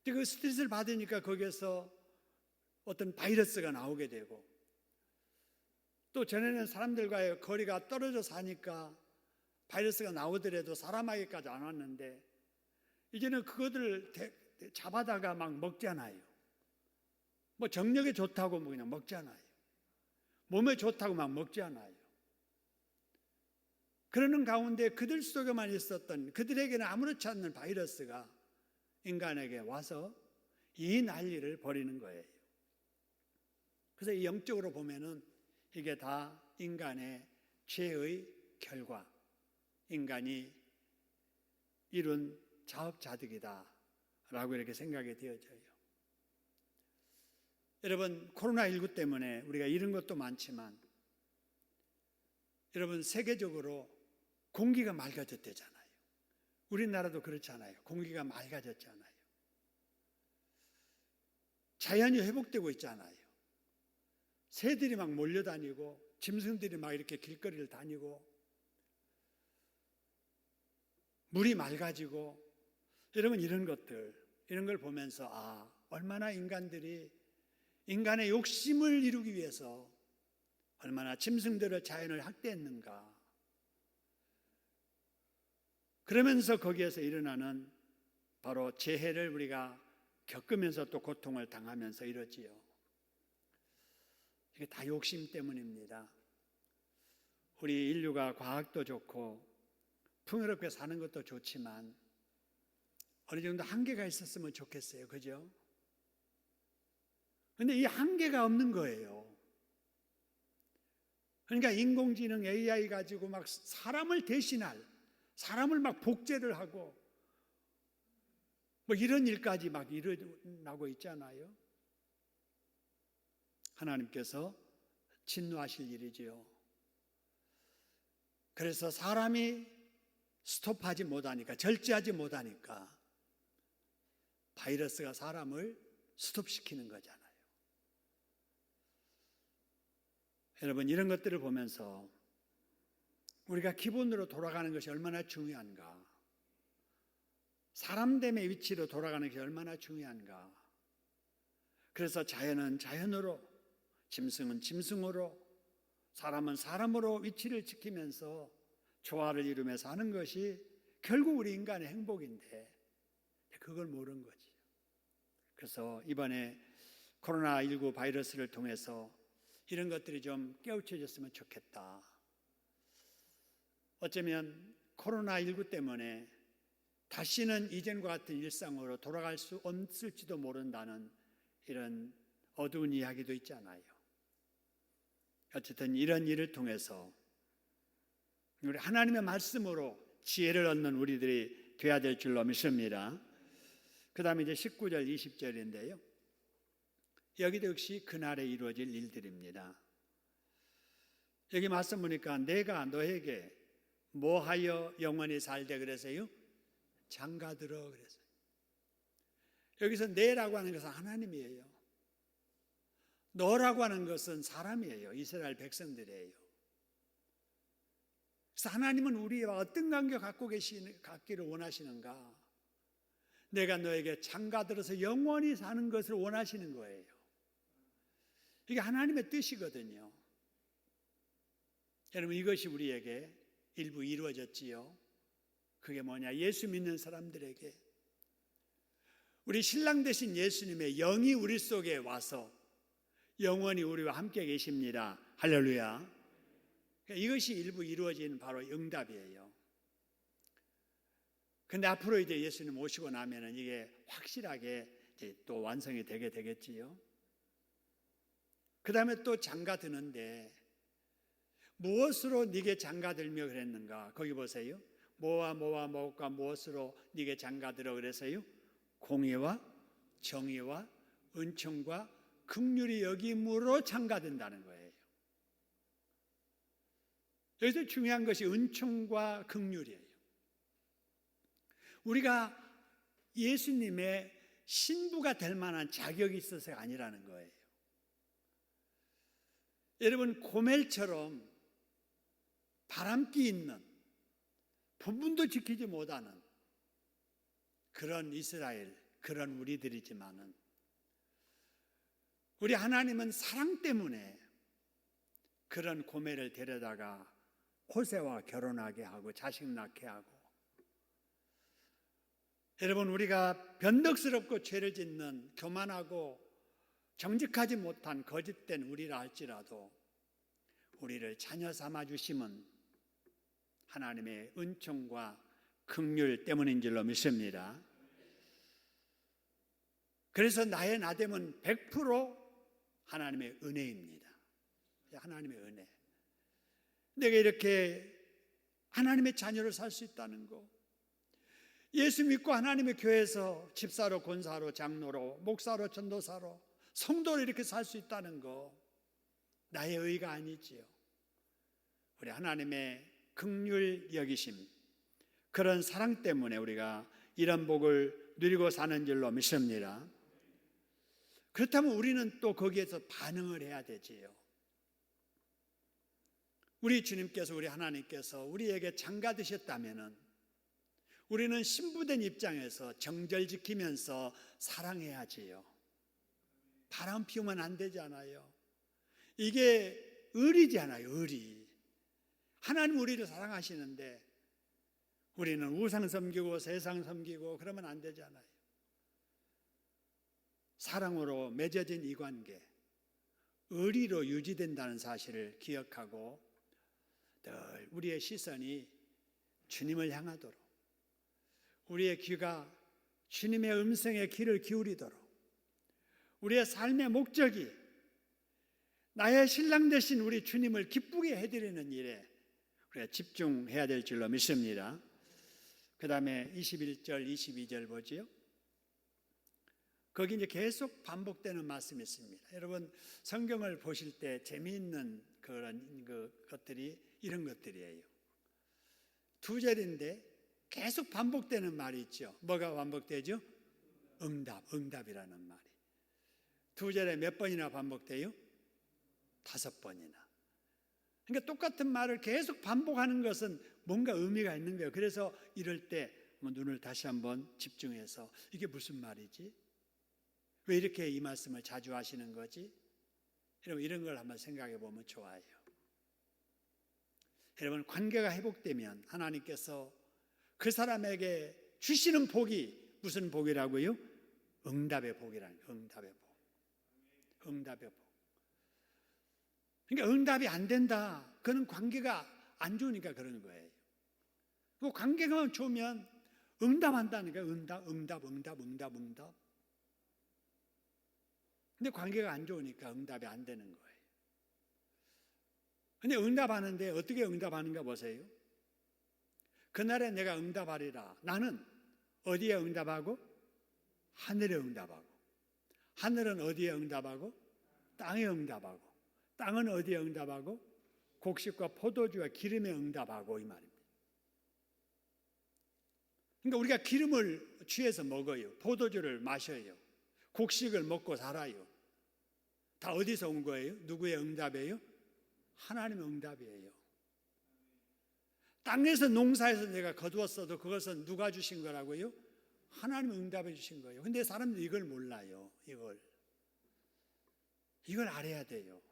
Speaker 1: 그 스트레스를 받으니까 거기에서 어떤 바이러스가 나오게 되고 또 전에는 사람들과의 거리가 떨어져 사니까 바이러스가 나오더라도 사람에게까지 안 왔는데 이제는 그것들을 잡아다가 막 먹잖아요. 뭐 정력에 좋다고 뭐 그냥 먹잖아요. 몸에 좋다고 막 먹잖아요. 그러는 가운데 그들 속에만 있었던 그들에게는 아무렇지 않는 바이러스가 인간에게 와서 이 난리를 벌이는 거예요. 그래서 이 영적으로 보면은 이게 다 인간의 죄의 결과, 인간이 이룬 자업자득이다라고 이렇게 생각이 되어져요. 여러분, 코로나19 때문에 우리가 잃은 것도 많지만 여러분, 세계적으로 공기가 맑아졌대잖아요. 우리나라도 그렇잖아요. 공기가 맑아졌잖아요. 자연이 회복되고 있잖아요. 새들이 막 몰려다니고 짐승들이 막 이렇게 길거리를 다니고 물이 맑아지고 여러분, 이런 걸 보면서 얼마나 인간들이 인간의 욕심을 이루기 위해서 얼마나 짐승들을 자연을 학대했는가. 그러면서 거기에서 일어나는 바로 재해를 우리가 겪으면서 또 고통을 당하면서 이러지요. 이게 다 욕심 때문입니다. 우리 인류가 과학도 좋고 풍요롭게 사는 것도 좋지만 어느 정도 한계가 있었으면 좋겠어요. 그죠? 그런데 이 한계가 없는 거예요. 그러니까 인공지능 AI 가지고 막 사람을 대신할, 사람을 막 복제를 하고 뭐 이런 일까지 막 일어나고 있잖아요. 하나님께서 진노하실 일이지요. 그래서 사람이 스톱하지 못하니까, 절제하지 못하니까 바이러스가 사람을 스톱시키는 거잖아요. 여러분, 이런 것들을 보면서 우리가 기본으로 돌아가는 것이 얼마나 중요한가, 사람됨의 위치로 돌아가는 것이 얼마나 중요한가. 그래서 자연은 자연으로, 짐승은 짐승으로, 사람은 사람으로 위치를 지키면서 조화를 이루며 사는 것이 결국 우리 인간의 행복인데 그걸 모르는 거지. 그래서 이번에 코로나19 바이러스를 통해서 이런 것들이 좀 깨우쳐졌으면 좋겠다. 어쩌면 코로나19 때문에 다시는 이전과 같은 일상으로 돌아갈 수 없을지도 모른다는 이런 어두운 이야기도 있잖아요. 어쨌든 이런 일을 통해서 우리 하나님의 말씀으로 지혜를 얻는 우리들이 되어야 될 줄로 믿습니다. 그 다음에 이제 19절 20절인데요. 여기도 역시 그날에 이루어질 일들입니다. 여기 말씀 보니까 내가 너에게 뭐하여 영원히 살되 그래서요? 장가들어 그래서요. 여기서 내라고 하는 것은 하나님이에요. 너라고 하는 것은 사람이에요. 이스라엘 백성들이에요. 그래서 하나님은 우리와 어떤 관계 갖기를 원하시는가? 내가 너에게 장가들어서 영원히 사는 것을 원하시는 거예요. 이게 하나님의 뜻이거든요. 여러분, 이것이 우리에게 일부 이루어졌지요. 그게 뭐냐? 예수 믿는 사람들에게 우리 신랑 되신 예수님의 영이 우리 속에 와서 영원히 우리와 함께 계십니다. 할렐루야. 이것이 일부 이루어진 바로 응답이에요. 근데 앞으로 이제 예수님 오시고 나면은 이게 확실하게 이제 또 완성이 되게 되겠지요. 그 다음에 또 장가 드는데 무엇으로 네게 장가 들며 그랬는가? 거기 보세요. 뭐와 무엇과 무엇으로 네게 장가 들어 그래서요? 공의와 정의와 은총과 긍휼이 여김으로 장가든다는 거예요. 여기서 중요한 것이 은총과 긍휼이에요. 우리가 예수님의 신부가 될 만한 자격이 있어서가 아니라는 거예요. 여러분, 고멜처럼 바람기 있는, 분분도 지키지 못하는 그런 이스라엘, 그런 우리들이지만은 우리 하나님은 사랑 때문에 그런 고멜을 데려다가 호세와 결혼하게 하고 자식 낳게 하고, 여러분, 우리가 변덕스럽고 죄를 짓는 교만하고 정직하지 못한 거짓된 우리라 할지라도 우리를 자녀 삼아 주심은 하나님의 은총과 긍휼 때문인 줄로 믿습니다. 그래서 나의 나됨은 100% 하나님의 은혜입니다. 하나님의 은혜. 내가 이렇게 하나님의 자녀로 살 수 있다는 거, 예수 믿고 하나님의 교회에서 집사로, 권사로, 장로로, 목사로, 전도사로, 성도로 이렇게 살 수 있다는 거, 나의 의가 아니지요. 우리 하나님의 긍휼 여기심, 그런 사랑 때문에 우리가 이런 복을 누리고 사는 줄로 믿습니다. 그렇다면 우리는 또 거기에서 반응을 해야 되지요. 우리 주님께서, 우리 하나님께서 우리에게 장가 드셨다면은 우리는 신부된 입장에서 정절 지키면서 사랑해야지요. 바람 피우면 안 되잖아요. 이게 의리잖아요, 의리. 하나님 우리를 사랑하시는데 우리는 우상 섬기고 세상 섬기고 그러면 안 되잖아요. 사랑으로 맺어진 이 관계, 의리로 유지된다는 사실을 기억하고 늘 우리의 시선이 주님을 향하도록, 우리의 귀가 주님의 음성에 귀를 기울이도록, 우리의 삶의 목적이 나의 신랑 되신 우리 주님을 기쁘게 해드리는 일에 우리가 집중해야 될 줄로 믿습니다. 그 다음에 21절, 22절 보지요. 거기 이제 계속 반복되는 말씀이 있습니다. 여러분, 성경을 보실 때 재미있는 그런 것들이 이런 것들이에요. 2절인데 계속 반복되는 말이 있죠. 뭐가 반복되죠? 응답이라는 말이. 2절에 몇 번이나 반복돼요? 5번이나. 그러니까 똑같은 말을 계속 반복하는 것은 뭔가 의미가 있는 거예요. 그래서 이럴 때 눈을 다시 한번 집중해서 이게 무슨 말이지? 왜 이렇게 이 말씀을 자주 하시는 거지? 여러분, 이런 걸 한번 생각해 보면 좋아요. 여러분, 관계가 회복되면 하나님께서 그 사람에게 주시는 복이 무슨 복이라고요? 응답의 복이라는 거예요. 응답의 복. 응답의 복. 그러니까 응답이 안 된다. 그는 관계가 안 좋으니까 그러는 거예요. 그 관계가 좋으면 응답한다니까. 응답. 근데 관계가 안 좋으니까 응답이 안 되는 거예요. 근데 응답하는데 어떻게 응답하는가 보세요. 그날에 내가 응답하리라. 나는 어디에 응답하고? 하늘에 응답하고. 하늘은 어디에 응답하고? 땅에 응답하고. 땅은 어디에 응답하고? 곡식과 포도주와 기름에 응답하고, 이 말입니다. 그러니까 우리가 기름을 취해서 먹어요. 포도주를 마셔요. 곡식을 먹고 살아요. 다 어디서 온 거예요? 누구의 응답이에요? 하나님의 응답이에요. 땅에서 농사에서 내가 거두었어도 그것은 누가 주신 거라고요? 하나님의 응답해 주신 거예요. 근데 사람들이 이걸 몰라요. 이걸 알아야 돼요.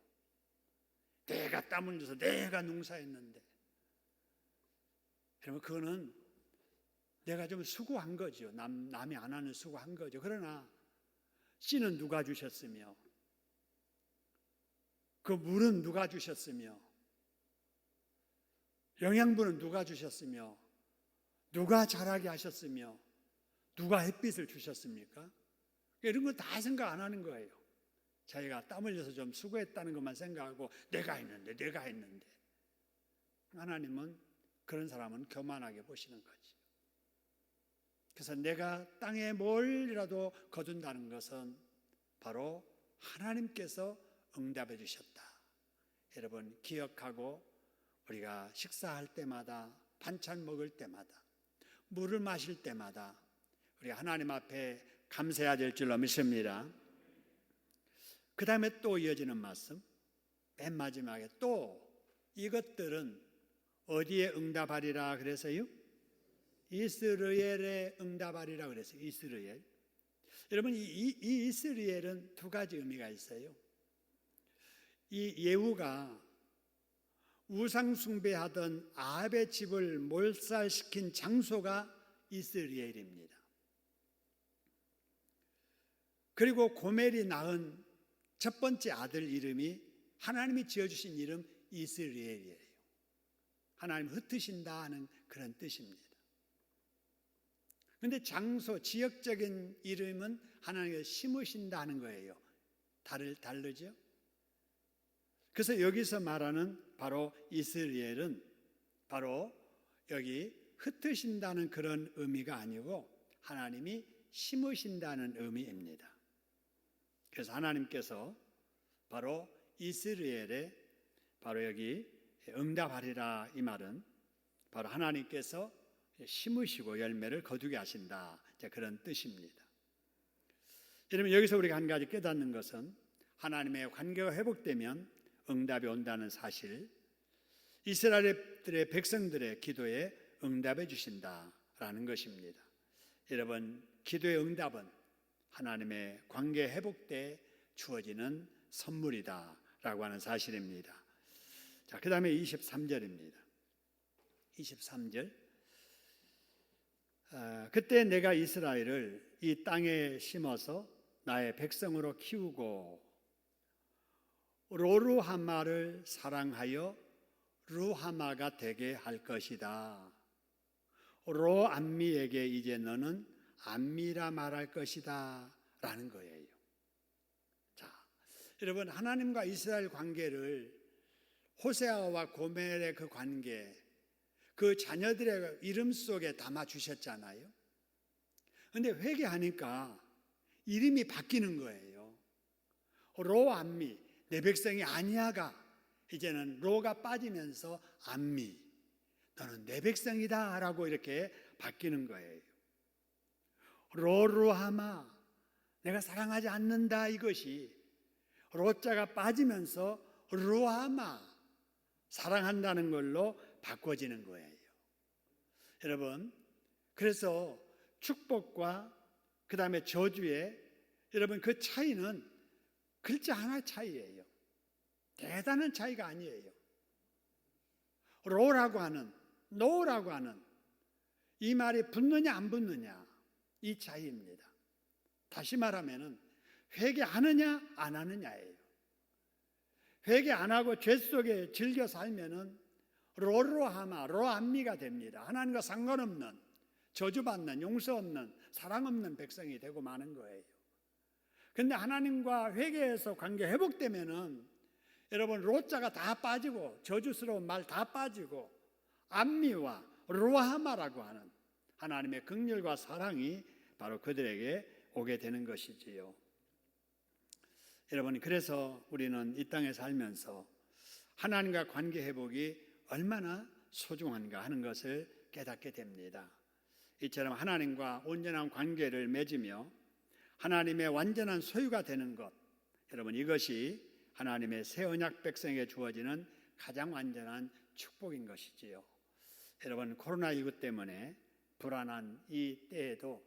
Speaker 1: 내가 땀 흘려서 내가 농사했는데, 여러분, 그거는 내가 좀 수고한 거죠. 남이 안 하는 수고한 거죠. 그러나 씨는 누가 주셨으며, 그 물은 누가 주셨으며, 영양분은 누가 주셨으며, 누가 자라게 하셨으며, 누가 햇빛을 주셨습니까? 이런 거 다 생각 안 하는 거예요. 자기가 땀 흘려서 좀 수고했다는 것만 생각하고 내가 했는데 하나님은 그런 사람은 교만하게 보시는 거지. 그래서 내가 땅에 뭘이라도 거둔다는 것은 바로 하나님께서 응답해 주셨다. 여러분, 기억하고 우리가 식사할 때마다, 반찬 먹을 때마다, 물을 마실 때마다 우리 하나님 앞에 감사해야 될 줄로 믿습니다. 그 다음에 또 이어지는 말씀, 맨 마지막에 또 이것들은 어디에 응답하리라 그래서요? 이스라엘에 응답하리라 그랬어요. 이스라엘. 여러분, 이 이스라엘은 두 가지 의미가 있어요. 이 예후가 우상 숭배하던 아합의 집을 몰살시킨 장소가 이스라엘입니다. 그리고 고멜이 낳은 첫 번째 아들 이름이, 하나님이 지어주신 이름 이스라엘이에요. 하나님 흩으신다 하는 그런 뜻입니다. 그런데 장소, 지역적인 이름은 하나님께서 심으신다 하는 거예요. 다르죠? 그래서 여기서 말하는 바로 이스라엘은 바로 여기 흩으신다는 그런 의미가 아니고 하나님이 심으신다는 의미입니다. 그래서 하나님께서 바로 이스라엘에 바로 여기 응답하리라, 이 말은 바로 하나님께서 심으시고 열매를 거두게 하신다, 그런 뜻입니다. 여러분, 여기서 우리가 한 가지 깨닫는 것은 하나님의 관계가 회복되면 응답이 온다는 사실, 이스라엘의 백성들의 기도에 응답해 주신다라는 것입니다. 여러분, 기도의 응답은 하나님의 관계 회복 때 주어지는 선물이다라고 하는 사실입니다. 자, 그 다음에 23절입니다. 23절. 그때 내가 이스라엘을 이 땅에 심어서 나의 백성으로 키우고 로루하마를 사랑하여 루하마가 되게 할 것이다. 로암미에게 이제 너는 암미라 말할 것이다 라는 거예요. 자, 여러분, 하나님과 이스라엘 관계를, 호세아와 고멜의 그 관계, 그 자녀들의 이름 속에 담아 주셨잖아요. 그런데 회개하니까 이름이 바뀌는 거예요. 로암미, 내 백성이 아니야가 이제는 로가 빠지면서 암미, 너는 내 백성이다 라고 이렇게 바뀌는 거예요. 로루하마, 내가 사랑하지 않는다, 이것이 로자가 빠지면서 루하마, 사랑한다는 걸로 바꿔지는 거예요. 여러분, 그래서 축복과 그 다음에 저주의 여러분 그 차이는 글자 하나의 차이예요. 대단한 차이가 아니에요. 로라고 하는, 노라고 하는 이 말이 붙느냐 안 붙느냐 이 차이입니다. 다시 말하면 회개하느냐 안 하느냐예요. 회개 안 하고 죄 속에 즐겨 살면은 로로하마, 로암미가 됩니다. 하나님과 상관없는, 저주받는, 용서 없는, 사랑 없는 백성이 되고 마는 거예요. 근데 하나님과 회개해서 관계 회복되면은 여러분 로자가 다 빠지고 저주스러운 말 다 빠지고 암미와 로하마라고 하는 하나님의 긍휼과 사랑이 바로 그들에게 오게 되는 것이지요. 여러분, 그래서 우리는 이 땅에 살면서 하나님과 관계 회복이 얼마나 소중한가 하는 것을 깨닫게 됩니다. 이처럼 하나님과 온전한 관계를 맺으며 하나님의 완전한 소유가 되는 것, 여러분 이것이 하나님의 새 언약 백성에게 주어지는 가장 완전한 축복인 것이지요. 여러분, 코로나19 때문에 불안한 이 때에도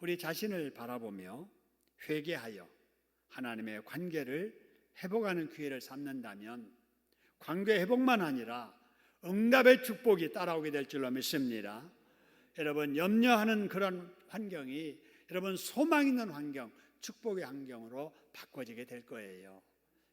Speaker 1: 우리 자신을 바라보며 회개하여 하나님의 관계를 회복하는 기회를 삼는다면 관계 회복만 아니라 응답의 축복이 따라오게 될 줄로 믿습니다. 여러분, 염려하는 그런 환경이 여러분 소망 있는 환경, 축복의 환경으로 바꿔지게 될 거예요.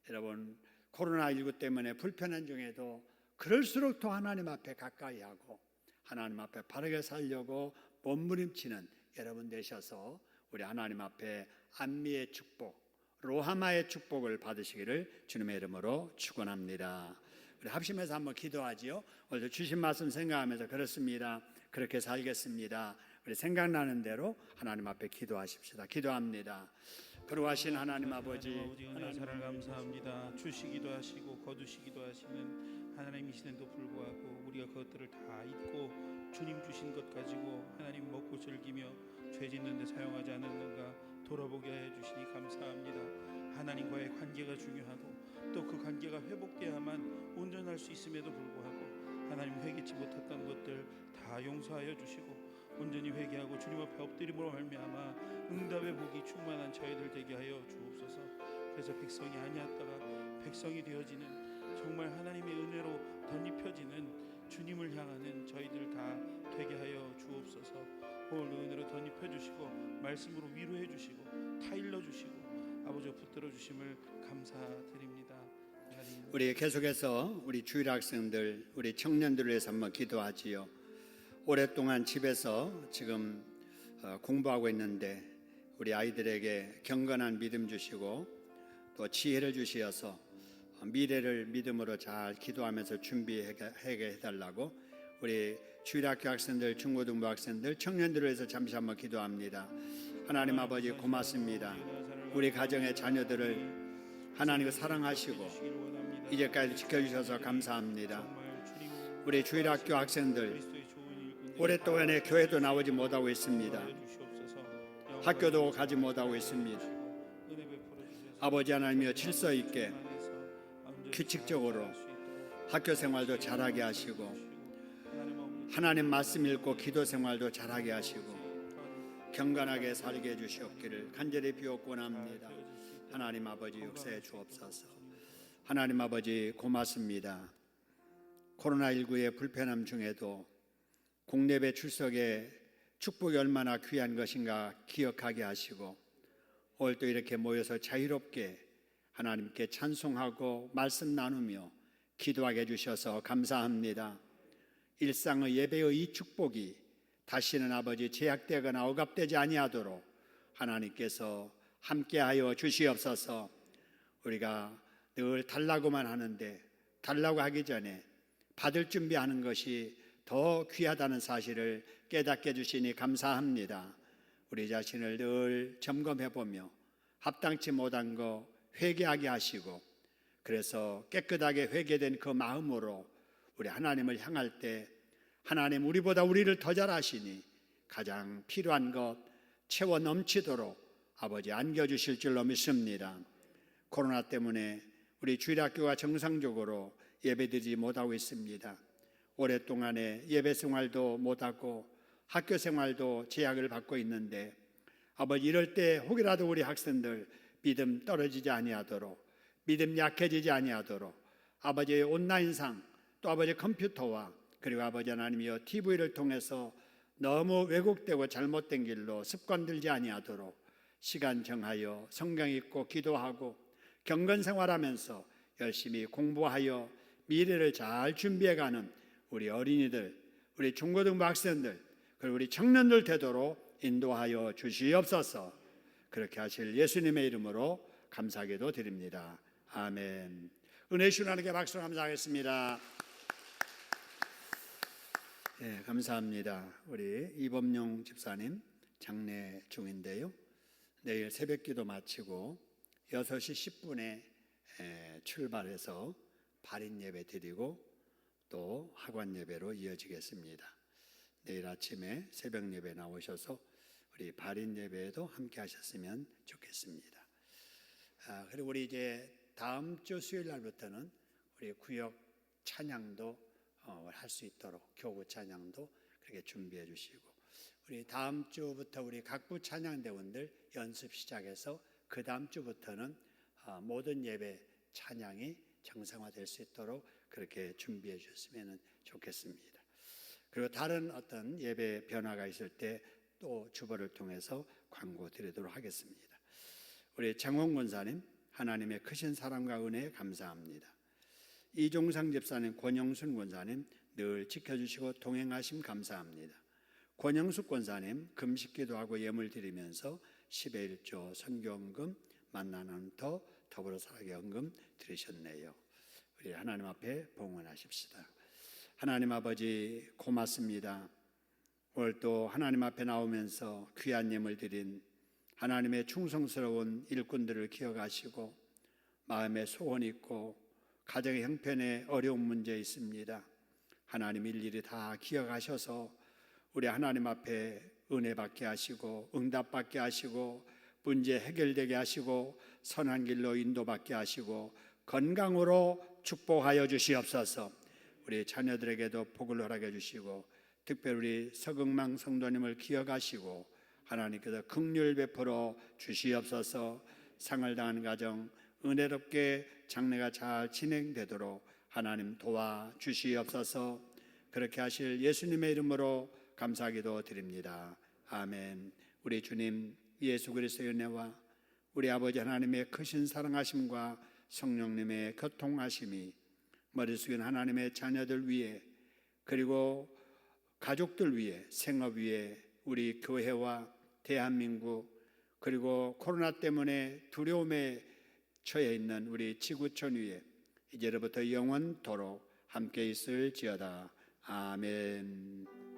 Speaker 1: 여러분, 코로나19 때문에 불편한 중에도 그럴수록 더 하나님 앞에 가까이 하고 하나님 앞에 바르게 살려고 몸부림치는 여러분 되셔서 우리 하나님 앞에 안미의 축복, 로하마의 축복을 받으시기를 주님의 이름으로 축원합니다. 우리 합심해서 한번 기도하지요. 오늘 주신 말씀 생각하면서 그렇습니다. 그렇게 살겠습니다. 우리 생각나는 대로 하나님 앞에 기도하십시다. 기도합니다. 거룩하신 하나님 아버지,
Speaker 2: 은혜 사랑 감사합니다. 주시기도 하시고 거두시기도 하시는 하나님이시는데도 불구하고 우리가 그것들을 다 잊고 주님 주신 것 가지고 하나님 먹고 즐기며 죄 짓는 데 사용하지 않았는가 돌아보게 해 주시니 감사합니다. 하나님과의 관계가 중요하고 또 그 관계가 회복되어야만 온전할 수 있음에도 불구하고 하나님 회개치 못했던 것들 다 용서하여 주시고 온전히 회개하고 주님 앞에 엎드림으로 말미암아 응답의 복이 충만한 저희들 되게 하여 주옵소서. 그래서 백성이 아니었다가 백성이 되어지는 정말 하나님의 은혜로 덧입혀지는 주님을 향하는 저희들 다 되게 하여 주옵소서. 오늘 은혜로 덧입혀 주시고 말씀으로 위로해 주시고 타일러 주시고 아버지 붙들어 주심을 감사드립니다.
Speaker 1: 우리 계속해서 우리 주일 학생들, 우리 청년들을 위해서 한번 기도하지요. 오랫동안 집에서 지금 공부하고 있는데 우리 아이들에게 경건한 믿음 주시고 또 지혜를 주시어서 미래를 믿음으로 잘 기도하면서 준비하게 해달라고 우리 주일학교 학생들, 중고등부 학생들, 청년들을 위해서 잠시 한번 기도합니다. 하나님 아버지 고맙습니다. 우리 가정의 자녀들을 하나님을 사랑하시고 이제까지 지켜주셔서 감사합니다. 우리 주일학교 학생들 오랫동안에 교회도 나오지 못하고 있습니다. 학교도 가지 못하고 있습니다. 아버지 하나님이여 질서 있게 규칙적으로 학교 생활도 잘하게 하시고 하나님 말씀 읽고 기도 생활도 잘하게 하시고 경건하게 살게 해주시옵기를 간절히 비옵곤합니다. 하나님 아버지 역사해 주옵소서. 하나님 아버지 고맙습니다. 코로나19의 불편함 중에도 공예배 출석에 축복이 얼마나 귀한 것인가 기억하게 하시고 오늘 또 이렇게 모여서 자유롭게 하나님께 찬송하고 말씀 나누며 기도하게 해주셔서 감사합니다. 일상의 예배의 이 축복이 다시는 아버지 제약되거나 억압되지 아니하도록 하나님께서 함께하여 주시옵소서. 우리가 늘 달라고만 하는데 달라고 하기 전에 받을 준비하는 것이 더 귀하다는 사실을 깨닫게 해주시니 감사합니다. 우리 자신을 늘 점검해보며 합당치 못한 거 회개하게 하시고 그래서 깨끗하게 회개된 그 마음으로 우리 하나님을 향할 때 하나님 우리보다 우리를 더 잘 아시니 가장 필요한 것 채워 넘치도록 아버지 안겨주실 줄로 믿습니다. 코로나 때문에 우리 주일학교가 정상적으로 예배드리지 못하고 있습니다. 오랫동안에 예배 생활도 못하고 학교 생활도 제약을 받고 있는데 아버지, 이럴 때 혹이라도 우리 학생들 믿음 떨어지지 아니하도록, 믿음 약해지지 아니하도록 아버지의 온라인상, 또 아버지의 컴퓨터와 그리고 아버지 하나님이여 TV를 통해서 너무 왜곡되고 잘못된 길로 습관 들지 아니하도록 시간 정하여 성경 읽고 기도하고 경건 생활하면서 열심히 공부하여 미래를 잘 준비해가는 우리 어린이들, 우리 중고등부 학생들, 그리고 우리 청년들 되도록 인도하여 주시옵소서. 그렇게 하실 예수님의 이름으로 감사하게도 드립니다. 아멘. 은혜 주신 하나님께 박수로 감사하겠습니다. 네, 감사합니다. 우리 이범용 집사님 장례 중인데요. 내일 새벽기도 마치고 6시 10분에 출발해서 발인 예배 드리고 또 학원 예배로 이어지겠습니다. 내일 아침에 새벽 예배 나오셔서 우리 발인 예배에도 함께 하셨으면 좋겠습니다. 그리고 우리 이제 다음 주 수요일 날부터는 우리 구역 찬양도 할 수 있도록 교구 찬양도 그렇게 준비해 주시고, 우리 다음 주부터 우리 각부 찬양대원들 연습 시작해서 그 다음 주부터는 모든 예배 찬양이 정상화될 수 있도록 그렇게 준비해 주셨으면 좋겠습니다. 그리고 다른 어떤 예배 변화가 있을 때 또 주보를 통해서 광고 드리도록 하겠습니다. 우리 장원 권사님, 하나님의 크신 사랑과 은혜에 감사합니다. 이종상 집사님, 권영순 권사님 늘 지켜주시고 동행하심 감사합니다. 권영숙 권사님 금식기도하고 예물 드리면서 10의 1조 선교헌금 만나는 더 더불어 살아가게 헌금 드리셨네요. 우리 하나님 앞에 봉헌하십시다. 하나님 아버지 고맙습니다. 오늘 또 하나님 앞에 나오면서 귀한 예물 드린 하나님의 충성스러운 일꾼들을 기억하시고 마음에 소원 있고 가정의 형편에 어려운 문제 있습니다. 하나님 일일이 다 기억하셔서 우리 하나님 앞에 은혜 받게 하시고 응답 받게 하시고 문제 해결되게 하시고 선한 길로 인도받게 하시고 건강으로 축복하여 주시옵소서. 우리 자녀들에게도 복을 허락해 주시고 특별히 우리 서극망 성도님을 기억하시고 하나님께서 긍휼 베풀어 주시옵소서. 상을 당한 가정 은혜롭게 장례가 잘 진행되도록 하나님 도와 주시옵소서. 그렇게 하실 예수님의 이름으로 감사하기도 드립니다. 아멘. 우리 주님 예수 그리스도의 은혜와 우리 아버지 하나님의 크신 사랑하심과 성령님의 교통하심이 머리 숙인 하나님의 자녀들 위에 그리고 가족들 위에 생업 위에 우리 교회와 대한민국 그리고 코로나 때문에 두려움에 처해 있는 우리 지구촌 위에 이제로부터 영원토록 함께 있을지어다. 아멘.